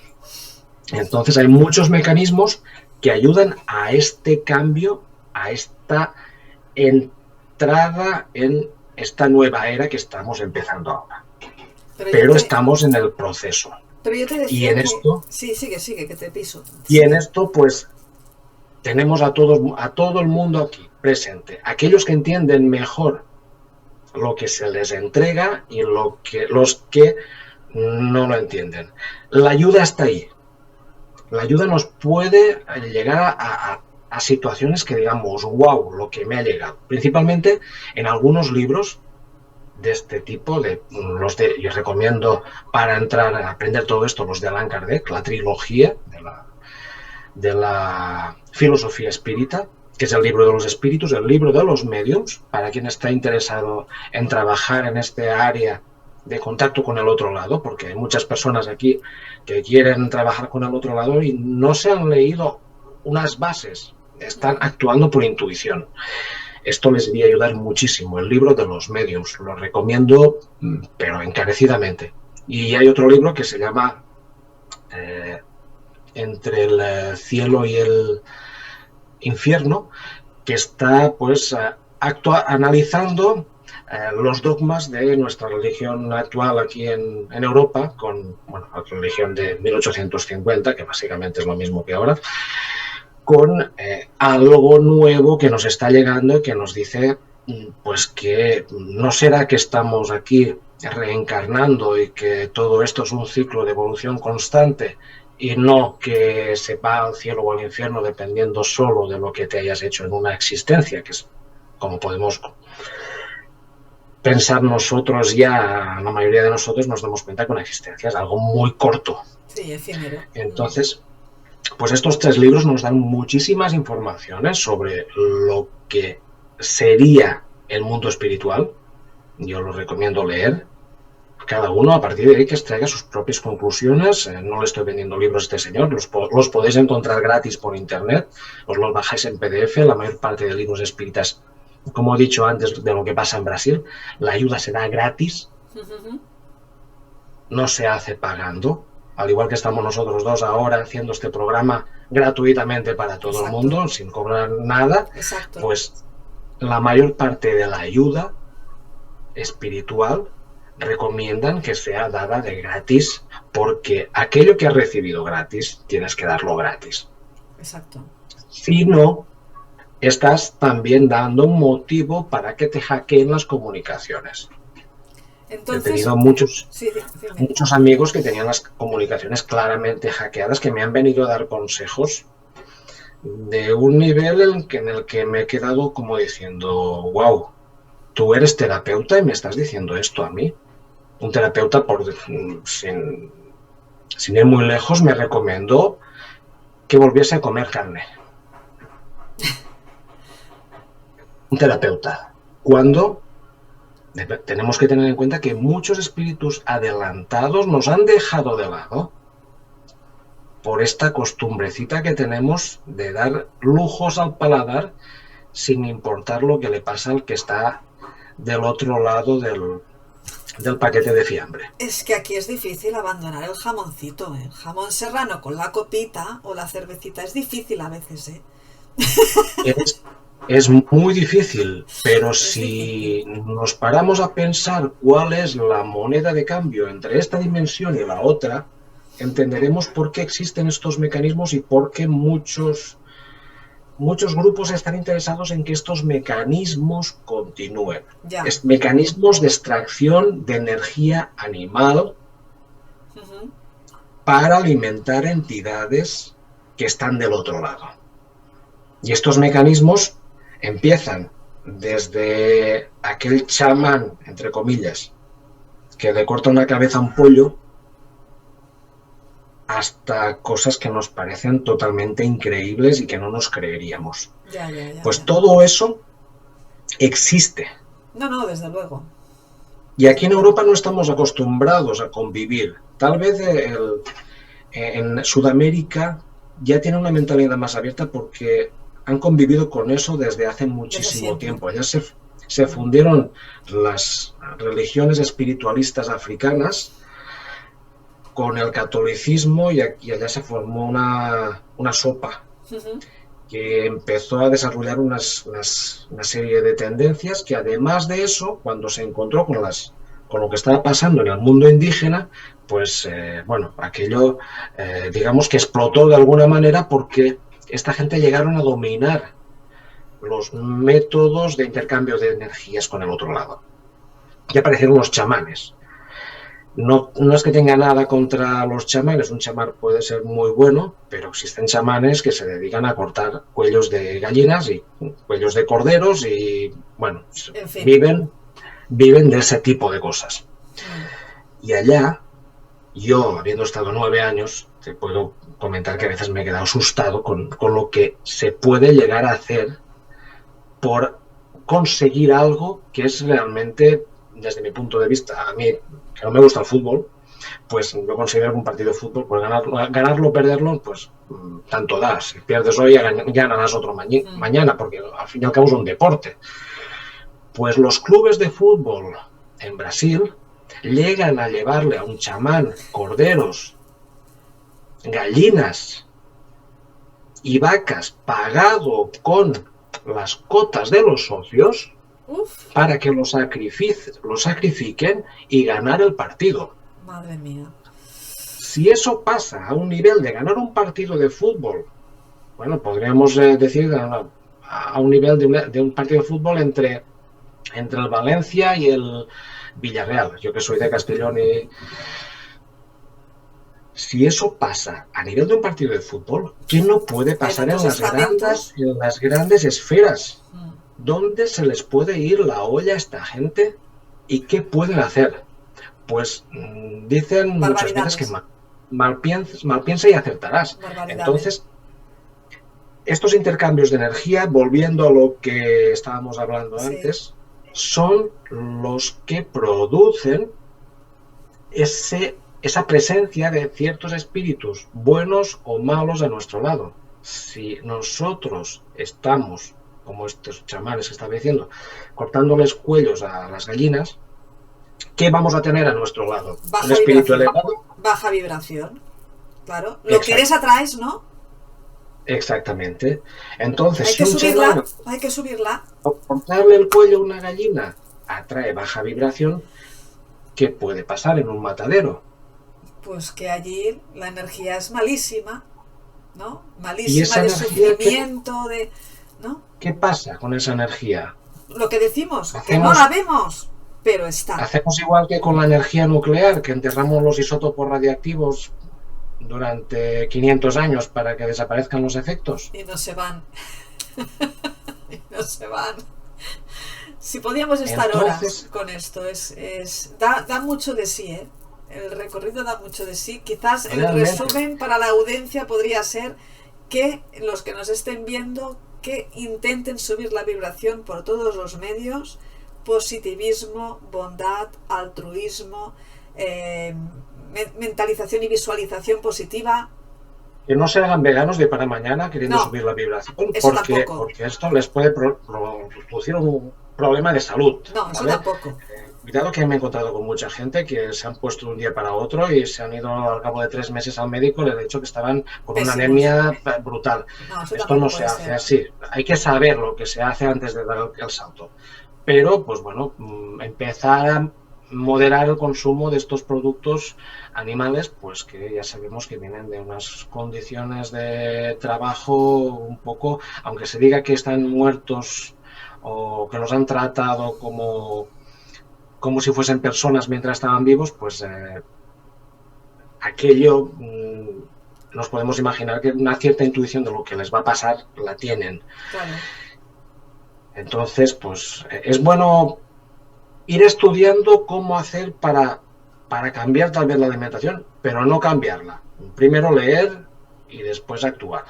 Speaker 3: Entonces hay muchos mecanismos que ayudan a este cambio, a esta entrada en esta nueva era que estamos empezando ahora. Pero estamos en el proceso.
Speaker 2: Pero yo te decía
Speaker 3: y en
Speaker 2: que...
Speaker 3: esto,
Speaker 2: Sí, sigue, que te piso.
Speaker 3: Y en esto, pues, tenemos a todo el mundo aquí presente. Aquellos que entienden mejor lo que se les entrega y los que no lo entienden. La ayuda está ahí. La ayuda nos puede llegar a situaciones que digamos, wow, lo que me ha llegado. Principalmente en algunos libros de este tipo, yo recomiendo para entrar a aprender todo esto, los de Allan Kardec, la trilogía de la filosofía espírita, que es el libro de los espíritus, el libro de los médiums, para quien está interesado en trabajar en este área de contacto con el otro lado, porque hay muchas personas aquí que quieren trabajar con el otro lado y no se han leído unas bases, están actuando por intuición. Esto les iría a ayudar muchísimo. El libro de los médiums, lo recomiendo, pero encarecidamente. Y hay otro libro que se llama Entre el cielo y el infierno, que está pues analizando los dogmas de nuestra religión actual aquí en Europa, con la religión de 1850, que básicamente es lo mismo que ahora, con algo nuevo que nos está llegando y que nos dice pues que no será que estamos aquí reencarnando y que todo esto es un ciclo de evolución constante y no que se va al cielo o al infierno dependiendo solo de lo que te hayas hecho en una existencia, que es como podemos pensar nosotros ya, la mayoría de nosotros nos damos cuenta que una existencia es algo muy corto.
Speaker 2: Sí, efímero.
Speaker 3: Entonces, pues estos 3 libros nos dan muchísimas informaciones sobre lo que sería el mundo espiritual. Yo los recomiendo leer. Cada uno a partir de ahí que extraiga sus propias conclusiones. No le estoy vendiendo libros a este señor, los podéis encontrar gratis por internet, os los bajáis en PDF. La mayor parte de libros espíritas, como he dicho antes de lo que pasa en Brasil, la ayuda será gratis, no se hace pagando, al igual que estamos nosotros dos ahora haciendo este programa gratuitamente para todo el mundo, sin cobrar nada.
Speaker 2: Exacto.
Speaker 3: Pues la mayor parte de la ayuda espiritual recomiendan que sea dada de gratis, porque aquello que has recibido gratis, tienes que darlo gratis.
Speaker 2: Exacto.
Speaker 3: Si no, estás también dando un motivo para que te hackeen las comunicaciones.
Speaker 2: Entonces,
Speaker 3: he tenido muchos
Speaker 2: dime.
Speaker 3: amigos que tenían las comunicaciones claramente hackeadas, que me han venido a dar consejos de un nivel en el que me he quedado como diciendo, wow, tú eres terapeuta y me estás diciendo esto a mí. Un terapeuta, sin ir muy lejos, me recomendó que volviese a comer carne. Un terapeuta. Cuando tenemos que tener en cuenta que muchos espíritus adelantados nos han dejado de lado por esta costumbrecita que tenemos de dar lujos al paladar sin importar lo que le pasa al que está del otro lado del paquete de fiambre.
Speaker 2: Es que aquí es difícil abandonar el jamoncito, ¿eh? El jamón serrano con la copita o la cervecita es difícil a veces, ¿eh?
Speaker 3: Es muy difícil, pero si nos paramos a pensar cuál es la moneda de cambio entre esta dimensión y la otra, entenderemos por qué existen estos mecanismos y por qué muchos grupos están interesados en que estos mecanismos continúen. Mecanismos de extracción de energía animal para alimentar entidades que están del otro lado. Y estos mecanismos empiezan desde aquel chamán, entre comillas, que le corta una cabeza a un pollo, hasta cosas que nos parecen totalmente increíbles y que no nos creeríamos.
Speaker 2: Ya.
Speaker 3: Pues todo eso existe.
Speaker 2: No, desde luego.
Speaker 3: Y aquí en Europa no estamos acostumbrados a convivir. Tal vez en Sudamérica ya tienen una mentalidad más abierta porque han convivido con eso desde hace
Speaker 2: Desde
Speaker 3: muchísimo
Speaker 2: siempre.
Speaker 3: tiempo. Ya se fundieron las religiones espiritualistas africanas con el catolicismo y allá se formó una sopa
Speaker 2: Ujú.
Speaker 3: que empezó a desarrollar una serie de tendencias que, además de eso, cuando se encontró con lo que estaba pasando en el mundo indígena, pues bueno, aquello digamos que explotó de alguna manera porque esta gente llegaron a dominar los métodos de intercambio de energías con el otro lado. Ya aparecieron los chamanes. No es que tenga nada contra los chamanes, un chamán puede ser muy bueno, pero existen chamanes que se dedican a cortar cuellos de gallinas y cuellos de corderos y, bueno,
Speaker 2: En fin.
Speaker 3: viven de ese tipo de cosas.
Speaker 2: Mm.
Speaker 3: Y allá, yo, habiendo estado 9 años, te puedo comentar que a veces me he quedado asustado con lo que se puede llegar a hacer por conseguir algo que es realmente, desde mi punto de vista, a mí, que no me gusta el fútbol, pues yo considero que un partido de fútbol, pues ganarlo o perderlo, pues tanto da. Si pierdes hoy, ya ganarás otro mañana, porque al fin y al cabo es un deporte. Pues los clubes de fútbol en Brasil llegan a llevarle a un chamán corderos, gallinas y vacas pagado con las cotas de los socios
Speaker 2: Uf,
Speaker 3: para que lo sacrifiquen y ganar el partido.
Speaker 2: madre mía.
Speaker 3: Si eso pasa a un nivel de ganar un partido de fútbol, bueno, podríamos decir a un nivel de un partido de fútbol entre el Valencia y el Villarreal. Yo que soy de Castellón y... Si eso pasa a nivel de un partido de fútbol, ¿qué no puede pasar en las grandes esferas? ¿Dónde se les puede ir la olla a esta gente? ¿Y qué pueden hacer? Pues dicen muchas veces que mal piensa y acertarás. Entonces, estos intercambios de energía, volviendo a lo que estábamos hablando antes, son los que producen esa presencia de ciertos espíritus, buenos o malos, a nuestro lado. Si nosotros estamos, como estos chamanes que estaba diciendo, cortándoles cuellos a las gallinas, ¿qué vamos a tener a nuestro lado? Un espíritu elevado.
Speaker 2: Baja vibración. Claro. Lo quieres, atraes, ¿no?
Speaker 3: Exactamente. Entonces,
Speaker 2: hay que subirla.
Speaker 3: Cortarle el cuello a una gallina atrae baja vibración. ¿Qué puede pasar en un matadero?
Speaker 2: Pues que allí la energía es malísima, ¿no? Malísima, de sufrimiento, ¿no?
Speaker 3: ¿Qué pasa con esa energía?
Speaker 2: Lo que decimos, que no la vemos, pero está.
Speaker 3: Hacemos igual que con la energía nuclear, que enterramos los isótopos radiactivos durante 500 años para que desaparezcan los efectos.
Speaker 2: Y no se van. Y no se van. Si podíamos estar horas con esto, da mucho de sí, ¿eh? El recorrido da mucho de sí. Quizás el resumen para la audiencia podría ser que los que nos estén viendo, que intenten subir la vibración por todos los medios: positivismo, bondad, altruismo, mentalización y visualización positiva.
Speaker 3: Que no se hagan veganos de para mañana queriendo subir la vibración, porque esto les puede producir un problema de salud.
Speaker 2: No, eso tampoco.
Speaker 3: Cuidado, que me he encontrado con mucha gente que se han puesto de un día para otro y se han ido al cabo de 3 meses al médico, le he dicho que estaban con una anemia brutal. Esto no se hace así. Hay que saber lo que se hace antes de dar el salto. Pero, pues bueno, empezar a moderar el consumo de estos productos animales, pues que ya sabemos que vienen de unas condiciones de trabajo un poco, aunque se diga que están muertos o que los han tratado como si fuesen personas mientras estaban vivos, pues aquello nos podemos imaginar que una cierta intuición de lo que les va a pasar la tienen.
Speaker 2: Claro.
Speaker 3: Entonces, pues es bueno ir estudiando cómo hacer para cambiar tal vez la alimentación, pero no cambiarla. Primero leer y después actuar.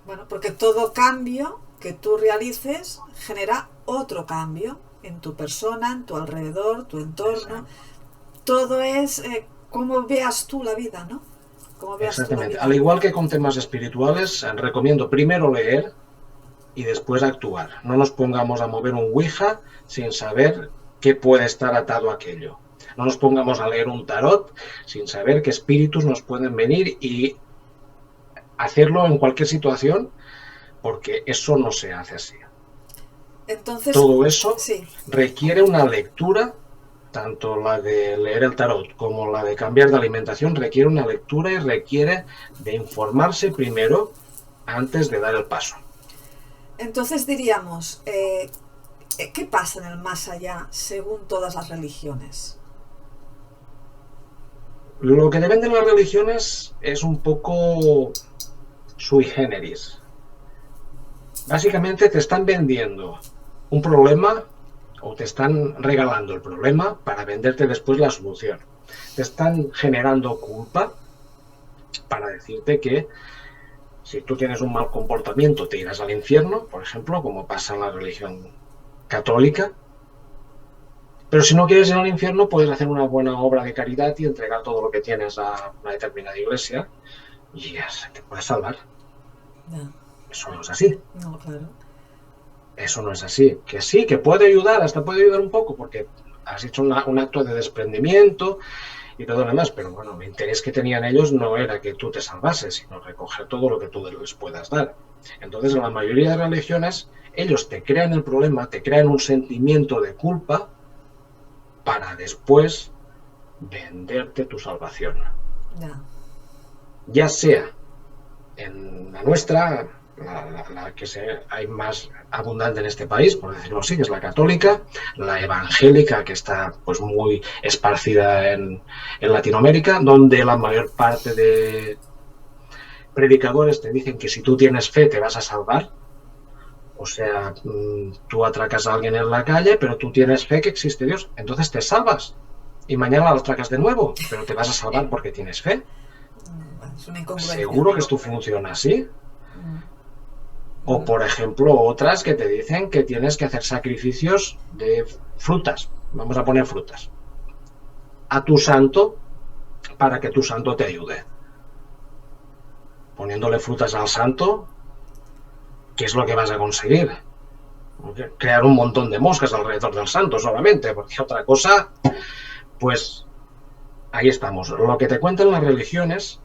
Speaker 2: Bueno, porque todo cambio que tú realices genera otro cambio en tu persona, en tu alrededor, tu entorno. Todo es cómo veas tú la vida, ¿no? Cómo veas tú la
Speaker 3: Exactamente.
Speaker 2: vida.
Speaker 3: Al igual que con temas espirituales, recomiendo primero leer y después actuar. No nos pongamos a mover un Ouija sin saber qué puede estar atado a aquello. No nos pongamos a leer un tarot sin saber qué espíritus nos pueden venir y hacerlo en cualquier situación, porque eso no se hace así.
Speaker 2: Entonces,
Speaker 3: Todo eso
Speaker 2: sí,
Speaker 3: requiere una lectura, tanto la de leer el tarot como la de cambiar de alimentación, requiere una lectura y requiere de informarse primero antes de dar el paso.
Speaker 2: entonces diríamos, ¿qué pasa en el más allá según todas las religiones?
Speaker 3: Lo que te venden las religiones es un poco sui generis. Básicamente te están vendiendo un problema o te están regalando el problema para venderte después la solución. Te están generando culpa para decirte que si tú tienes un mal comportamiento te irás al infierno, por ejemplo, como pasa en la religión católica. Pero si no quieres ir al infierno, puedes hacer una buena obra de caridad y entregar todo lo que tienes a una determinada iglesia y ya te puedes salvar.
Speaker 2: No,
Speaker 3: Eso no es así.
Speaker 2: no, claro.
Speaker 3: Eso no es así. Que sí, que puede ayudar, hasta puede ayudar un poco, porque has hecho un acto de desprendimiento y todo lo demás, pero bueno, el interés que tenían ellos no era que tú te salvases, sino recoger todo lo que tú les puedas dar. Entonces, en la mayoría de religiones, ellos te crean el problema, te crean un sentimiento de culpa para después venderte tu salvación.
Speaker 2: Ya.
Speaker 3: Ya sea en la nuestra, la que hay más abundante en este país, por decirlo así, que es la católica, la evangélica, que está pues muy esparcida en Latinoamérica, donde la mayor parte de predicadores te dicen que si tú tienes fe te vas a salvar. O sea, tú atracas a alguien en la calle, pero tú tienes fe que existe Dios, entonces te salvas. Y mañana lo atracas de nuevo, pero te vas a salvar porque tienes fe.
Speaker 2: Es una incongruencia.
Speaker 3: ¿Seguro que esto funciona así? O, por ejemplo, otras que te dicen que tienes que hacer sacrificios de frutas. Vamos a poner frutas. A tu santo para que tu santo te ayude. Poniéndole frutas al santo, ¿qué es lo que vas a conseguir? Crear un montón de moscas alrededor del santo solamente, porque otra cosa, pues ahí estamos. Lo que te cuentan las religiones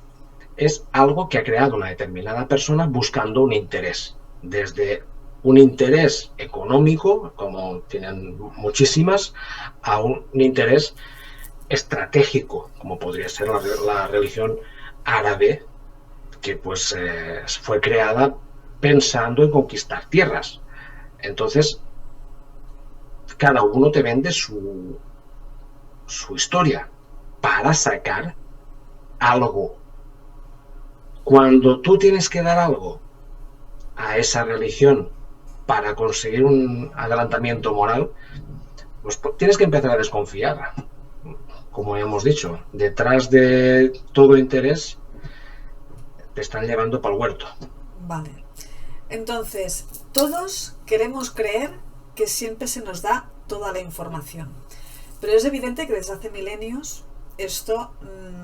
Speaker 3: es algo que ha creado una determinada persona buscando un interés. Desde un interés económico, como tienen muchísimas, a un interés estratégico, como podría ser la religión árabe, que pues fue creada pensando en conquistar tierras. Entonces, cada uno te vende su historia para sacar algo. Cuando tú tienes que dar algo a esa religión para conseguir un adelantamiento moral, pues tienes que empezar a desconfiar. Como hemos dicho, detrás de todo interés te están llevando para el huerto.
Speaker 2: Vale. Entonces, todos queremos creer que siempre se nos da toda la información. Pero es evidente que desde hace milenios esto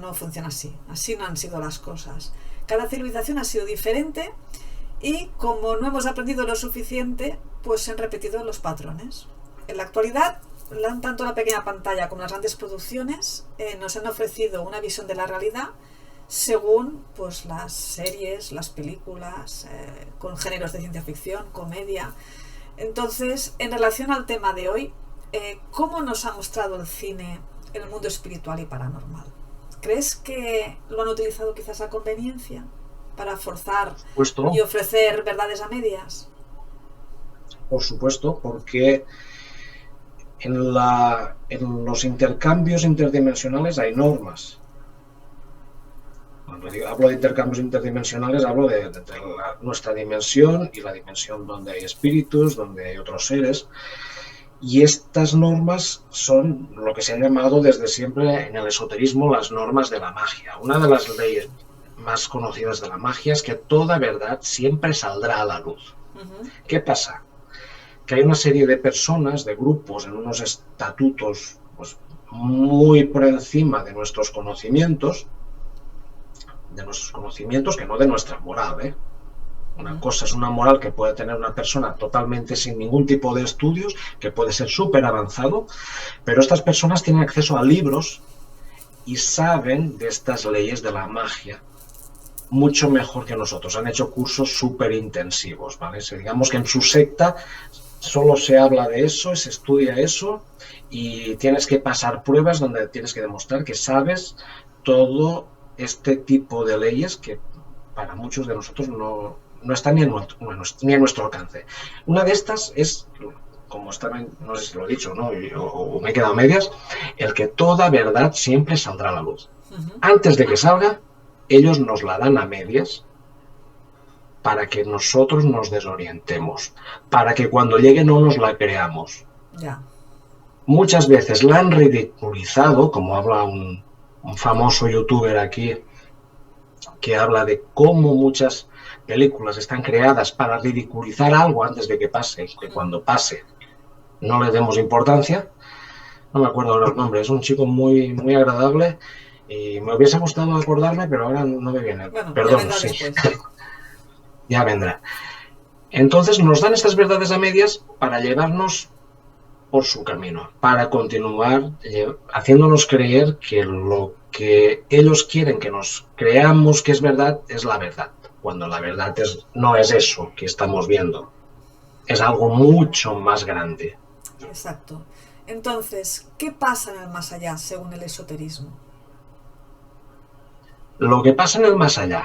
Speaker 2: no funciona así. Así no han sido las cosas. Cada civilización ha sido diferente y como no hemos aprendido lo suficiente, pues se han repetido los patrones. En la actualidad, tanto la pequeña pantalla como las grandes producciones nos han ofrecido una visión de la realidad según pues las series, las películas, con géneros de ciencia ficción, comedia. Entonces, en relación al tema de hoy, ¿cómo nos ha mostrado el cine en el mundo espiritual y paranormal? ¿Crees que lo han utilizado quizás a conveniencia para forzar y ofrecer verdades a medias?
Speaker 3: Por supuesto, porque en los intercambios interdimensionales hay normas. Cuando hablo de intercambios interdimensionales, hablo de nuestra dimensión y la dimensión donde hay espíritus, donde hay otros seres. Y estas normas son lo que se ha llamado desde siempre en el esoterismo las normas de la magia. Una de las leyes más conocidas de la magia es que toda verdad siempre saldrá a la luz. ¿Qué pasa? Que hay una serie de personas, de grupos, en unos estatutos pues, muy por encima de nuestros conocimientos que no de nuestra moral, ¿eh? Una cosa es una moral que puede tener una persona totalmente sin ningún tipo de estudios, que puede ser súper avanzado, pero estas personas tienen acceso a libros y saben de estas leyes de la magia mucho mejor que nosotros. Han hecho cursos súper intensivos, ¿vale? Digamos que en su secta solo se habla de eso, se estudia eso y tienes que pasar pruebas donde tienes que demostrar que sabes todo este tipo de leyes que para muchos de nosotros no están ni en nuestro alcance. Una de estas es, como estaba, no sé si lo he dicho, ¿no? O me he quedado a medias, el que toda verdad siempre saldrá a la luz. Antes de que salga, ellos nos la dan a medias para que nosotros nos desorientemos, para que cuando llegue no nos la creamos.
Speaker 2: Ya.
Speaker 3: Muchas veces la han ridiculizado, como habla un famoso youtuber aquí, que habla de cómo muchas películas están creadas para ridiculizar algo antes de que pase, que cuando pase no le demos importancia. No me acuerdo ahora el nombre, es un chico muy, muy agradable y me hubiese gustado acordarme, pero ahora no me viene.
Speaker 2: Bueno,
Speaker 3: perdón, sí. Ya vendrá. Entonces nos dan estas verdades a medias para llevarnos por su camino, para continuar haciéndonos creer que lo que ellos quieren que nos creamos que es verdad, es la verdad, cuando la verdad no es eso que estamos viendo, es algo mucho más grande.
Speaker 2: Exacto. Entonces, ¿qué pasa en el más allá según el esoterismo?
Speaker 3: Lo que pasa en el más allá,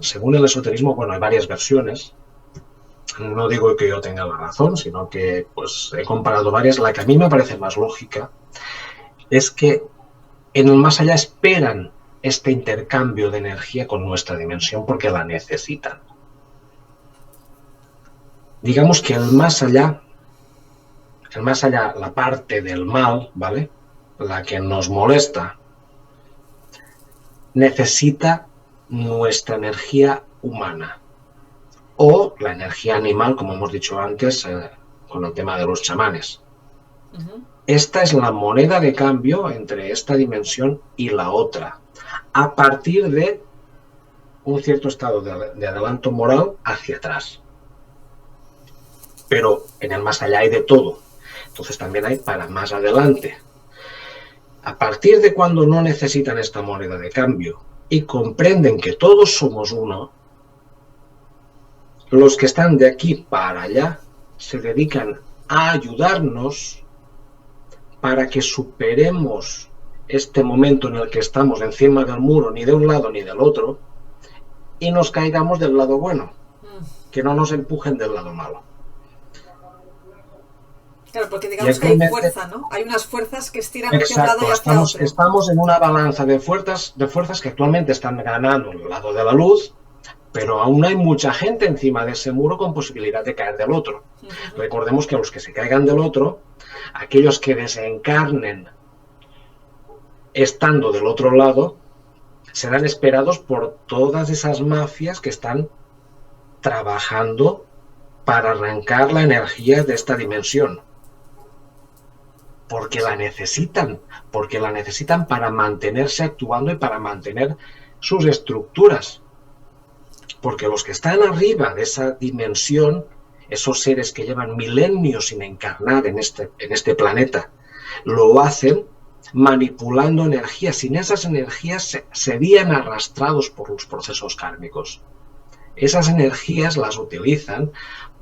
Speaker 3: según el esoterismo, bueno, hay varias versiones. No digo que yo tenga la razón, sino que pues he comparado varias. La que a mí me parece más lógica es que en el más allá esperan este intercambio de energía con nuestra dimensión porque la necesitan. Digamos que el más allá, la parte del mal, ¿vale? La que nos molesta, necesita nuestra energía humana. O la energía animal, como hemos dicho antes, con el tema de los chamanes. Esta es la moneda de cambio entre esta dimensión y la otra, a partir de un cierto estado de adelanto moral hacia atrás. Pero en el más allá hay de todo. Entonces también hay para más adelante. A partir de cuando no necesitan esta moneda de cambio y comprenden que todos somos uno, los que están de aquí para allá se dedican a ayudarnos para que superemos este momento en el que estamos encima del muro, ni de un lado ni del otro, y nos caigamos del lado bueno, que no nos empujen del lado malo.
Speaker 2: Claro, porque digamos que hay fuerza, ¿no? Hay unas fuerzas que estiran hacia un lado y hacia otro.
Speaker 3: Estamos en una balanza de fuerzas que actualmente están ganando el lado de la luz, pero aún hay mucha gente encima de ese muro con posibilidad de caer del otro. Recordemos que los que se caigan del otro, aquellos que desencarnen estando del otro lado, serán esperados por todas esas mafias que están trabajando para arrancar la energía de esta dimensión. Porque la necesitan para mantenerse actuando y para mantener sus estructuras. Porque los que están arriba de esa dimensión, esos seres que llevan milenios sin encarnar en este planeta, lo hacen manipulando energías. Sin esas energías serían arrastrados por los procesos kármicos. Esas energías las utilizan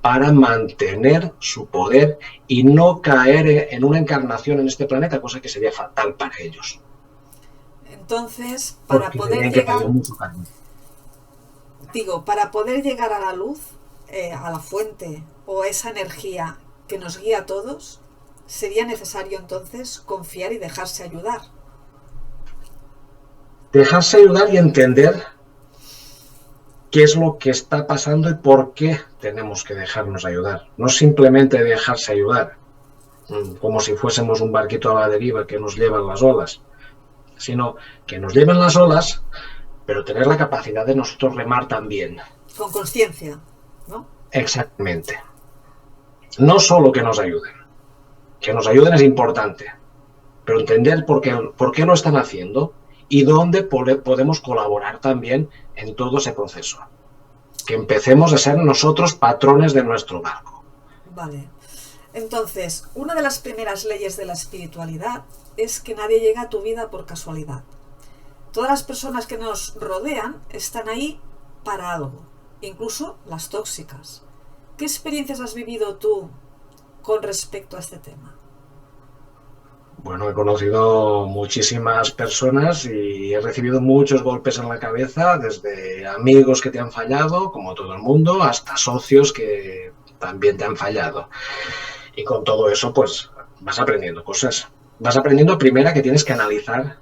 Speaker 3: para mantener su poder y no caer en una encarnación en este planeta, cosa que sería fatal para ellos.
Speaker 2: Entonces, para poder llegar a la luz, a la fuente o esa energía que nos guía a todos, sería necesario entonces confiar y dejarse ayudar.
Speaker 3: Dejarse ayudar y entender qué es lo que está pasando y por qué tenemos que dejarnos ayudar. No simplemente dejarse ayudar, como si fuésemos un barquito a la deriva que nos llevan las olas, sino que nos lleven las olas, pero tener la capacidad de nosotros remar también.
Speaker 2: Con conciencia, ¿no?
Speaker 3: Exactamente. No solo que nos ayuden es importante, pero entender por qué lo están haciendo y dónde podemos colaborar también en todo ese proceso. Que empecemos a ser nosotros patrones de nuestro barco.
Speaker 2: Vale. Entonces, una de las primeras leyes de la espiritualidad es que nadie llega a tu vida por casualidad. Todas las personas que nos rodean están ahí para algo, incluso las tóxicas. ¿Qué experiencias has vivido tú con respecto a este tema?
Speaker 3: Bueno, he conocido muchísimas personas y he recibido muchos golpes en la cabeza, desde amigos que te han fallado, como todo el mundo, hasta socios que también te han fallado. Y con todo eso, pues, vas aprendiendo cosas. Vas aprendiendo primero que tienes que analizar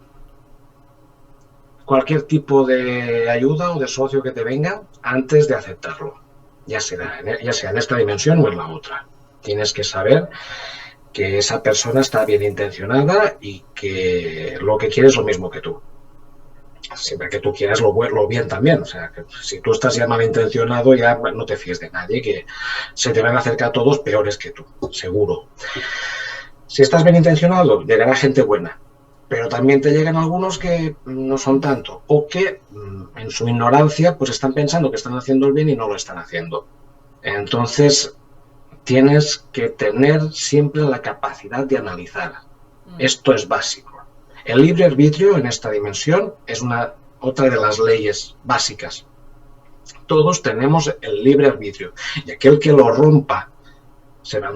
Speaker 3: cualquier tipo de ayuda o de socio que te venga antes de aceptarlo, ya sea en esta dimensión o en la otra. Tienes que saber que esa persona está bien intencionada y que lo que quiere es lo mismo que tú. Siempre que tú quieras lo bien también. O sea, que si tú estás ya malintencionado, ya no te fíes de nadie, que se te van a acercar todos peores que tú, seguro. Si estás bien intencionado, llegará gente buena, pero también te llegan algunos que no son tanto, o que en su ignorancia pues están pensando que están haciendo el bien y no lo están haciendo. Entonces tienes que tener siempre la capacidad de analizar. Esto es básico. El libre arbitrio en esta dimensión es otra de las leyes básicas. Todos tenemos el libre arbitrio y aquel que lo rompa se va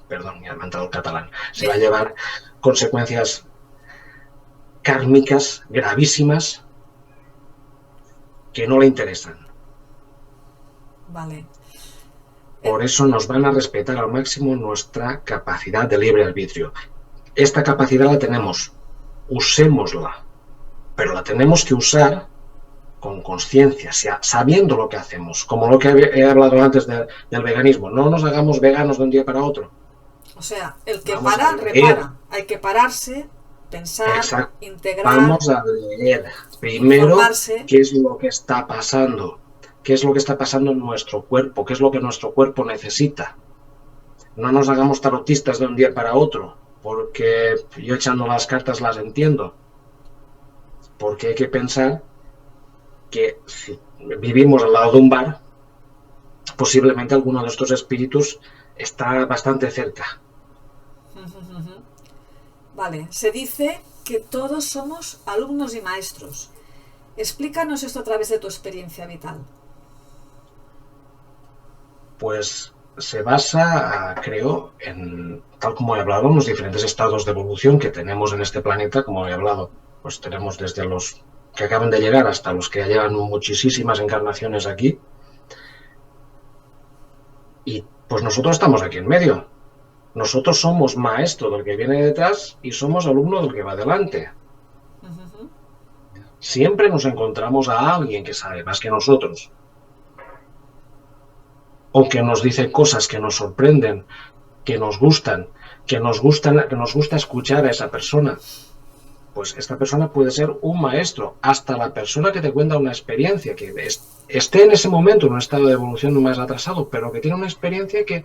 Speaker 3: perdón, me ha mandado el catalán, se va a llevar consecuencias kármicas gravísimas que no le interesan.
Speaker 2: Vale.
Speaker 3: Por eso nos van a respetar al máximo nuestra capacidad de libre arbitrio. Esta capacidad la tenemos, usémosla, pero la tenemos que usar con conciencia, sabiendo lo que hacemos, como lo que he hablado antes del veganismo. No nos hagamos veganos de un día para otro.
Speaker 2: O sea, el que
Speaker 3: Vamos
Speaker 2: para,
Speaker 3: a leer.
Speaker 2: repara. Hay que pararse, pensar,
Speaker 3: Exacto.
Speaker 2: integrar,
Speaker 3: Vamos a leer primero
Speaker 2: informarse.
Speaker 3: qué es lo que está pasando, qué es lo que está pasando en nuestro cuerpo, qué es lo que nuestro cuerpo necesita. No nos hagamos tarotistas de un día para otro, porque yo echando las cartas las entiendo. Porque hay que pensar que si vivimos al lado de un bar, posiblemente alguno de estos espíritus está bastante cerca.
Speaker 2: Vale, se dice que todos somos alumnos y maestros. Explícanos esto a través de tu experiencia vital.
Speaker 3: Pues se basa, creo, en, tal como he hablado, en los diferentes estados de evolución que tenemos en este planeta, como he hablado. Pues tenemos desde los que acaban de llegar hasta los que ya llevan muchísimas encarnaciones aquí. Y pues nosotros estamos aquí en medio. Nosotros somos maestro del que viene detrás y somos alumno del que va delante. Siempre nos encontramos a alguien que sabe más que nosotros. O que nos dice cosas que nos sorprenden, que nos gustan, que nos gusta escuchar a esa persona. Pues esta persona puede ser un maestro, hasta la persona que te cuenta una experiencia, que esté en ese momento en un estado de evolución más atrasado, pero que tiene una experiencia que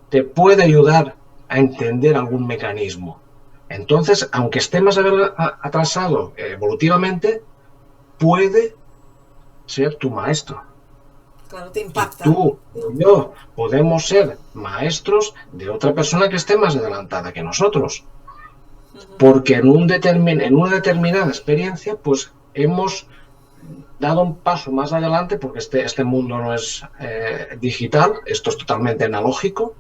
Speaker 3: te puede ayudar a entender algún mecanismo. Entonces, aunque esté más atrasado evolutivamente, puede ser tu maestro.
Speaker 2: Claro, te impacta.
Speaker 3: Y tú y yo podemos ser maestros de otra persona que esté más adelantada que nosotros. Porque en una determinada experiencia, pues hemos dado un paso más adelante, porque este mundo no es digital, esto es totalmente analógico.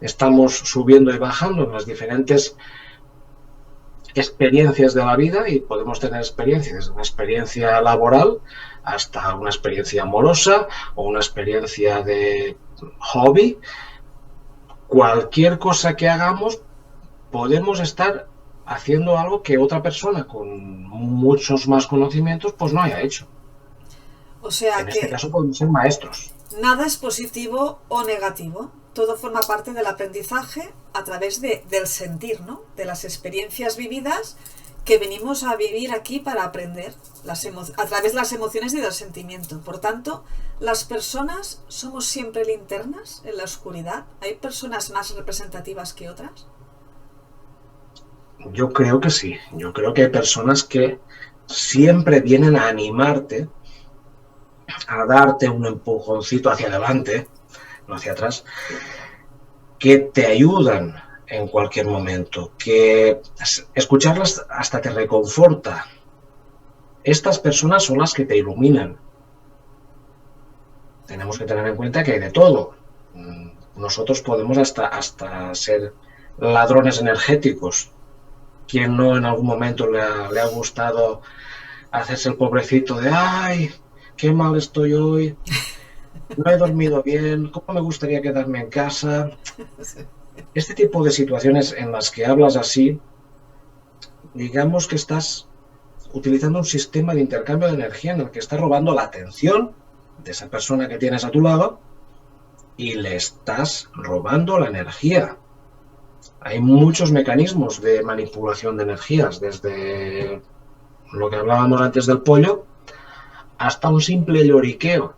Speaker 3: Estamos subiendo y bajando en las diferentes experiencias de la vida y podemos tener experiencias, desde una experiencia laboral hasta una experiencia amorosa o una experiencia de hobby. Cualquier cosa que hagamos, podemos estar haciendo algo que otra persona con muchos más conocimientos pues no haya hecho.
Speaker 2: O sea
Speaker 3: En
Speaker 2: que
Speaker 3: este caso podemos ser maestros.
Speaker 2: nada es positivo o negativo. Todo forma parte del aprendizaje a través del sentir, ¿no? De las experiencias vividas que venimos a vivir aquí para aprender a través de las emociones y del sentimiento. Por tanto, las personas somos siempre linternas en la oscuridad. ¿Hay personas más representativas que otras?
Speaker 3: Yo creo que sí. Yo creo que hay personas que siempre vienen a animarte, a darte un empujoncito hacia adelante, no hacia atrás, que te ayudan en cualquier momento, que escucharlas hasta te reconforta. Estas personas son las que te iluminan. Tenemos que tener en cuenta que hay de todo. Nosotros podemos hasta ser ladrones energéticos. ¿Quién no en algún momento le ha gustado hacerse el pobrecito de ¡ay, qué mal estoy hoy! No he dormido bien, ¿cómo me gustaría quedarme en casa? Este tipo de situaciones en las que hablas así, digamos que estás utilizando un sistema de intercambio de energía en el que estás robando la atención de esa persona que tienes a tu lado y le estás robando la energía. Hay muchos mecanismos de manipulación de energías, desde lo que hablábamos antes del pollo hasta un simple lloriqueo.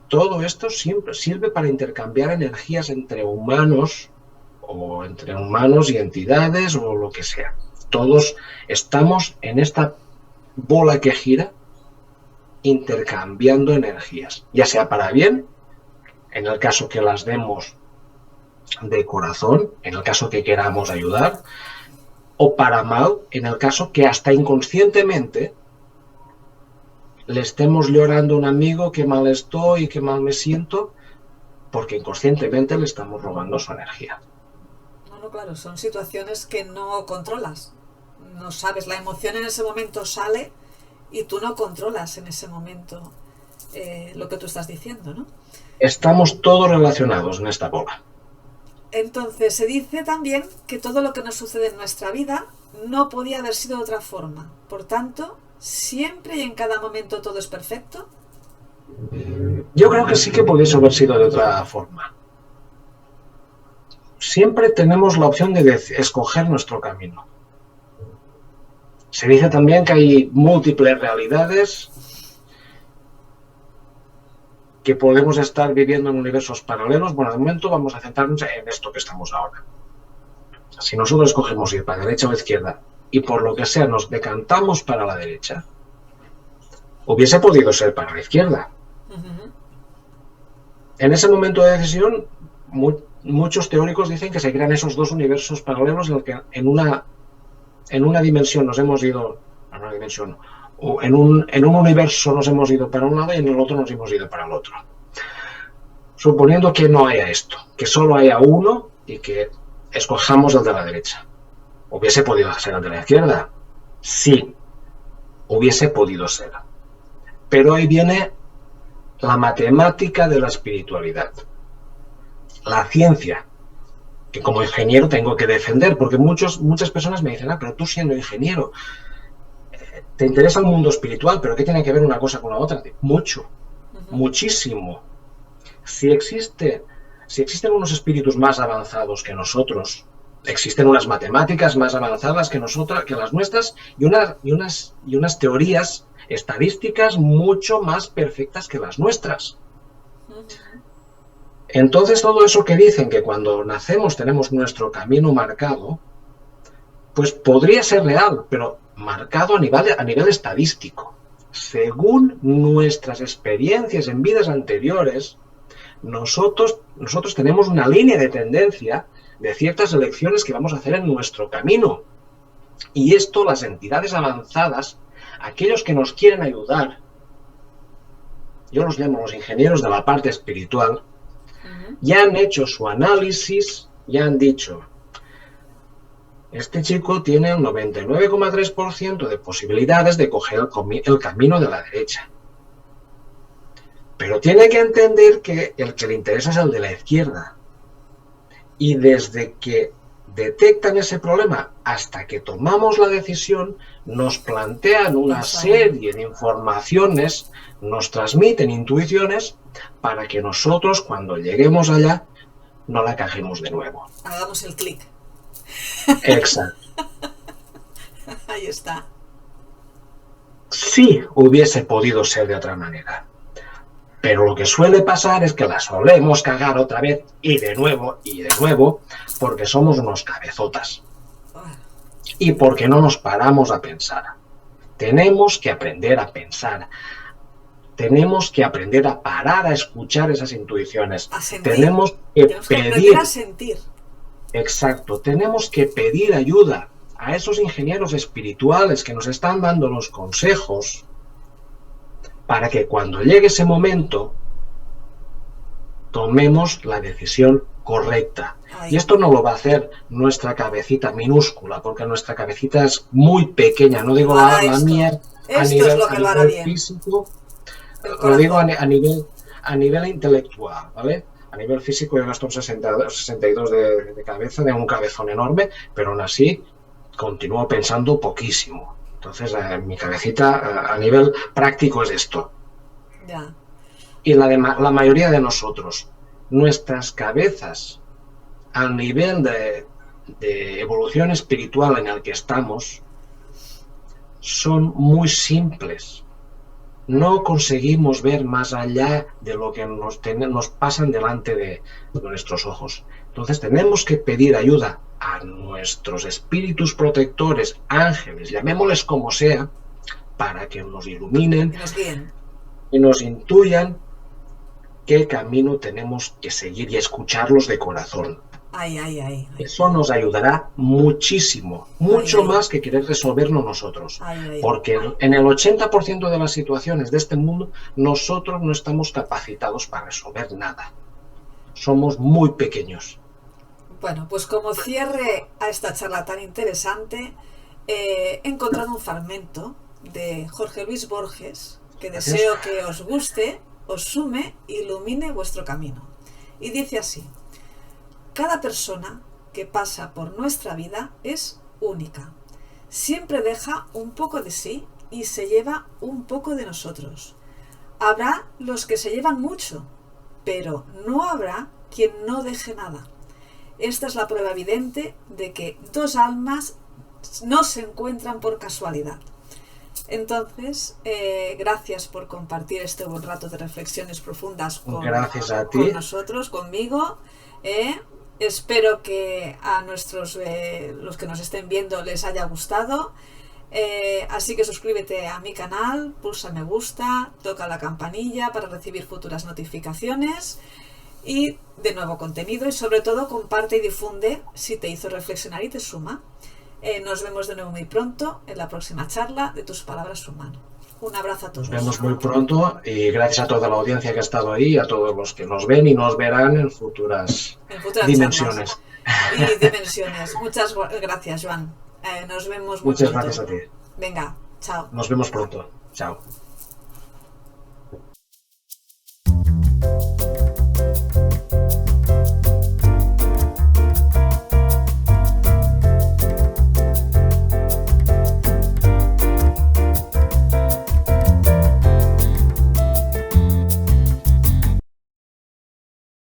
Speaker 3: Todo esto siempre sirve para intercambiar energías entre humanos o entre humanos y entidades o lo que sea. Todos estamos en esta bola que gira intercambiando energías, ya sea para bien, en el caso que las demos de corazón, en el caso que queramos ayudar, o para mal, en el caso que hasta inconscientemente le estemos llorando a un amigo que mal estoy, que mal me siento, porque inconscientemente le estamos robando su energía.
Speaker 2: No, claro, son situaciones que no controlas. No sabes, la emoción en ese momento sale y tú no controlas en ese momento lo que tú estás diciendo, ¿no?
Speaker 3: Estamos todos relacionados en esta bola.
Speaker 2: Entonces se dice también que todo lo que nos sucede en nuestra vida no podía haber sido de otra forma. Por tanto, siempre y en cada momento todo es perfecto.
Speaker 3: Yo creo que sí que pudiese haber sido de otra forma. Siempre tenemos la opción de escoger nuestro camino. Se dice también que hay múltiples realidades, que podemos estar viviendo en universos paralelos. Bueno, de momento vamos a centrarnos en esto que estamos ahora. Si nosotros escogemos ir para la derecha o izquierda y por lo que sea nos decantamos para la derecha, hubiese podido ser para la izquierda.
Speaker 2: Uh-huh.
Speaker 3: En ese momento de decisión, muchos teóricos dicen que se crean esos dos universos paralelos en el que en una dimensión nos hemos ido a una dimensión, o en un universo nos hemos ido para un lado y en el otro nos hemos ido para el otro. Suponiendo que no haya esto, que solo haya uno y que escojamos el de la derecha. ¿Hubiese podido ser el de la izquierda? Sí, hubiese podido ser. Pero ahí viene la matemática de la espiritualidad. La ciencia, que como ingeniero tengo que defender, porque muchas personas me dicen, pero tú siendo ingeniero, te interesa el mundo espiritual, pero ¿qué tiene que ver una cosa con la otra? Mucho, muchísimo. Si existen unos espíritus más avanzados que nosotros, existen unas matemáticas más avanzadas que las nuestras y unas teorías estadísticas mucho más perfectas que las nuestras. Entonces todo eso que dicen que cuando nacemos tenemos nuestro camino marcado, pues podría ser real, pero marcado a nivel estadístico. Según nuestras experiencias en vidas anteriores, nosotros tenemos una línea de tendencia de ciertas elecciones que vamos a hacer en nuestro camino. Y esto las entidades avanzadas, aquellos que nos quieren ayudar, yo los llamo los ingenieros de la parte espiritual, ya han hecho su análisis, ya han dicho, este chico tiene un 99,3% de posibilidades de coger el camino de la derecha. Pero tiene que entender que el que le interesa es el de la izquierda. Y desde que detectan ese problema hasta que tomamos la decisión, nos plantean una serie de informaciones, nos transmiten intuiciones para que nosotros, cuando lleguemos allá, no la cajemos de nuevo.
Speaker 2: Hagamos el clic.
Speaker 3: Exacto.
Speaker 2: Ahí está.
Speaker 3: Sí hubiese podido ser de otra manera. Pero lo que suele pasar es que la solemos cagar otra vez y de nuevo, porque somos unos cabezotas.
Speaker 2: Bueno,
Speaker 3: Y porque no nos paramos a pensar. Tenemos que aprender a pensar. Tenemos que aprender a parar a escuchar esas intuiciones.
Speaker 2: a sentir.
Speaker 3: Tenemos que
Speaker 2: Tenemos que aprender
Speaker 3: pedir,
Speaker 2: a sentir.
Speaker 3: exacto, tenemos que pedir ayuda a esos ingenieros espirituales que nos están dando los consejos para que cuando llegue ese momento tomemos la decisión correcta.
Speaker 2: Ahí.
Speaker 3: Y esto no lo va a hacer nuestra cabecita minúscula, porque nuestra cabecita es muy pequeña, no digo
Speaker 2: Lo hará
Speaker 3: la
Speaker 2: esto.
Speaker 3: mía a
Speaker 2: Esto
Speaker 3: nivel,
Speaker 2: es lo
Speaker 3: a
Speaker 2: que lo hará
Speaker 3: nivel
Speaker 2: bien.
Speaker 3: físico,
Speaker 2: El
Speaker 3: lo digo
Speaker 2: corazón.
Speaker 3: a nivel intelectual, ¿vale? A nivel físico yo gasto un 62 de cabeza, de un cabezón enorme, pero aún así continúo pensando poquísimo. Entonces, mi cabecita a nivel práctico es esto.
Speaker 2: Ya.
Speaker 3: Y la mayoría de nosotros, nuestras cabezas, al nivel de evolución espiritual en el que estamos, son muy simples. No conseguimos ver más allá de lo que nos pasan delante de nuestros ojos. Entonces tenemos que pedir ayuda a nuestros espíritus protectores, ángeles, llamémosles como sea, para que nos iluminen
Speaker 2: Y nos guíen.
Speaker 3: y nos intuyan qué camino tenemos que seguir y escucharlos de corazón.
Speaker 2: Ay.
Speaker 3: Eso nos ayudará muchísimo, mucho
Speaker 2: Ay.
Speaker 3: más que querer resolverlo nosotros.
Speaker 2: Ay.
Speaker 3: Porque en el 80% de las situaciones de este mundo, nosotros no estamos capacitados para resolver nada. Somos muy pequeños.
Speaker 2: Bueno, pues como cierre a esta charla tan interesante, he encontrado un fragmento de Jorge Luis Borges que
Speaker 3: Gracias.
Speaker 2: deseo que os guste, os sume, ilumine vuestro camino. Y dice así: cada persona que pasa por nuestra vida es única. Siempre deja un poco de sí y se lleva un poco de nosotros. Habrá los que se llevan mucho, pero no habrá quien no deje nada. Esta es la prueba evidente de que dos almas no se encuentran por casualidad. Entonces, gracias por compartir este buen rato de reflexiones profundas
Speaker 3: Gracias a ti.
Speaker 2: con nosotros, conmigo. Espero que a nuestros los que nos estén viendo les haya gustado. Así que suscríbete a mi canal, pulsa me gusta, toca la campanilla para recibir futuras notificaciones y de nuevo contenido, y sobre todo comparte y difunde si te hizo reflexionar y te suma. Nos vemos de nuevo muy pronto en la próxima charla de Tus Palabras Suman. Un abrazo a todos.
Speaker 3: Nos vemos muy pronto y gracias a toda la audiencia que ha estado ahí, a todos los que nos ven y nos verán en futuras dimensiones.
Speaker 2: Charlas y dimensiones. Muchas gracias, Joan. Nos vemos muy
Speaker 3: Muchas
Speaker 2: pronto.
Speaker 3: gracias a ti.
Speaker 2: Venga, chao.
Speaker 3: Nos vemos pronto. Chao.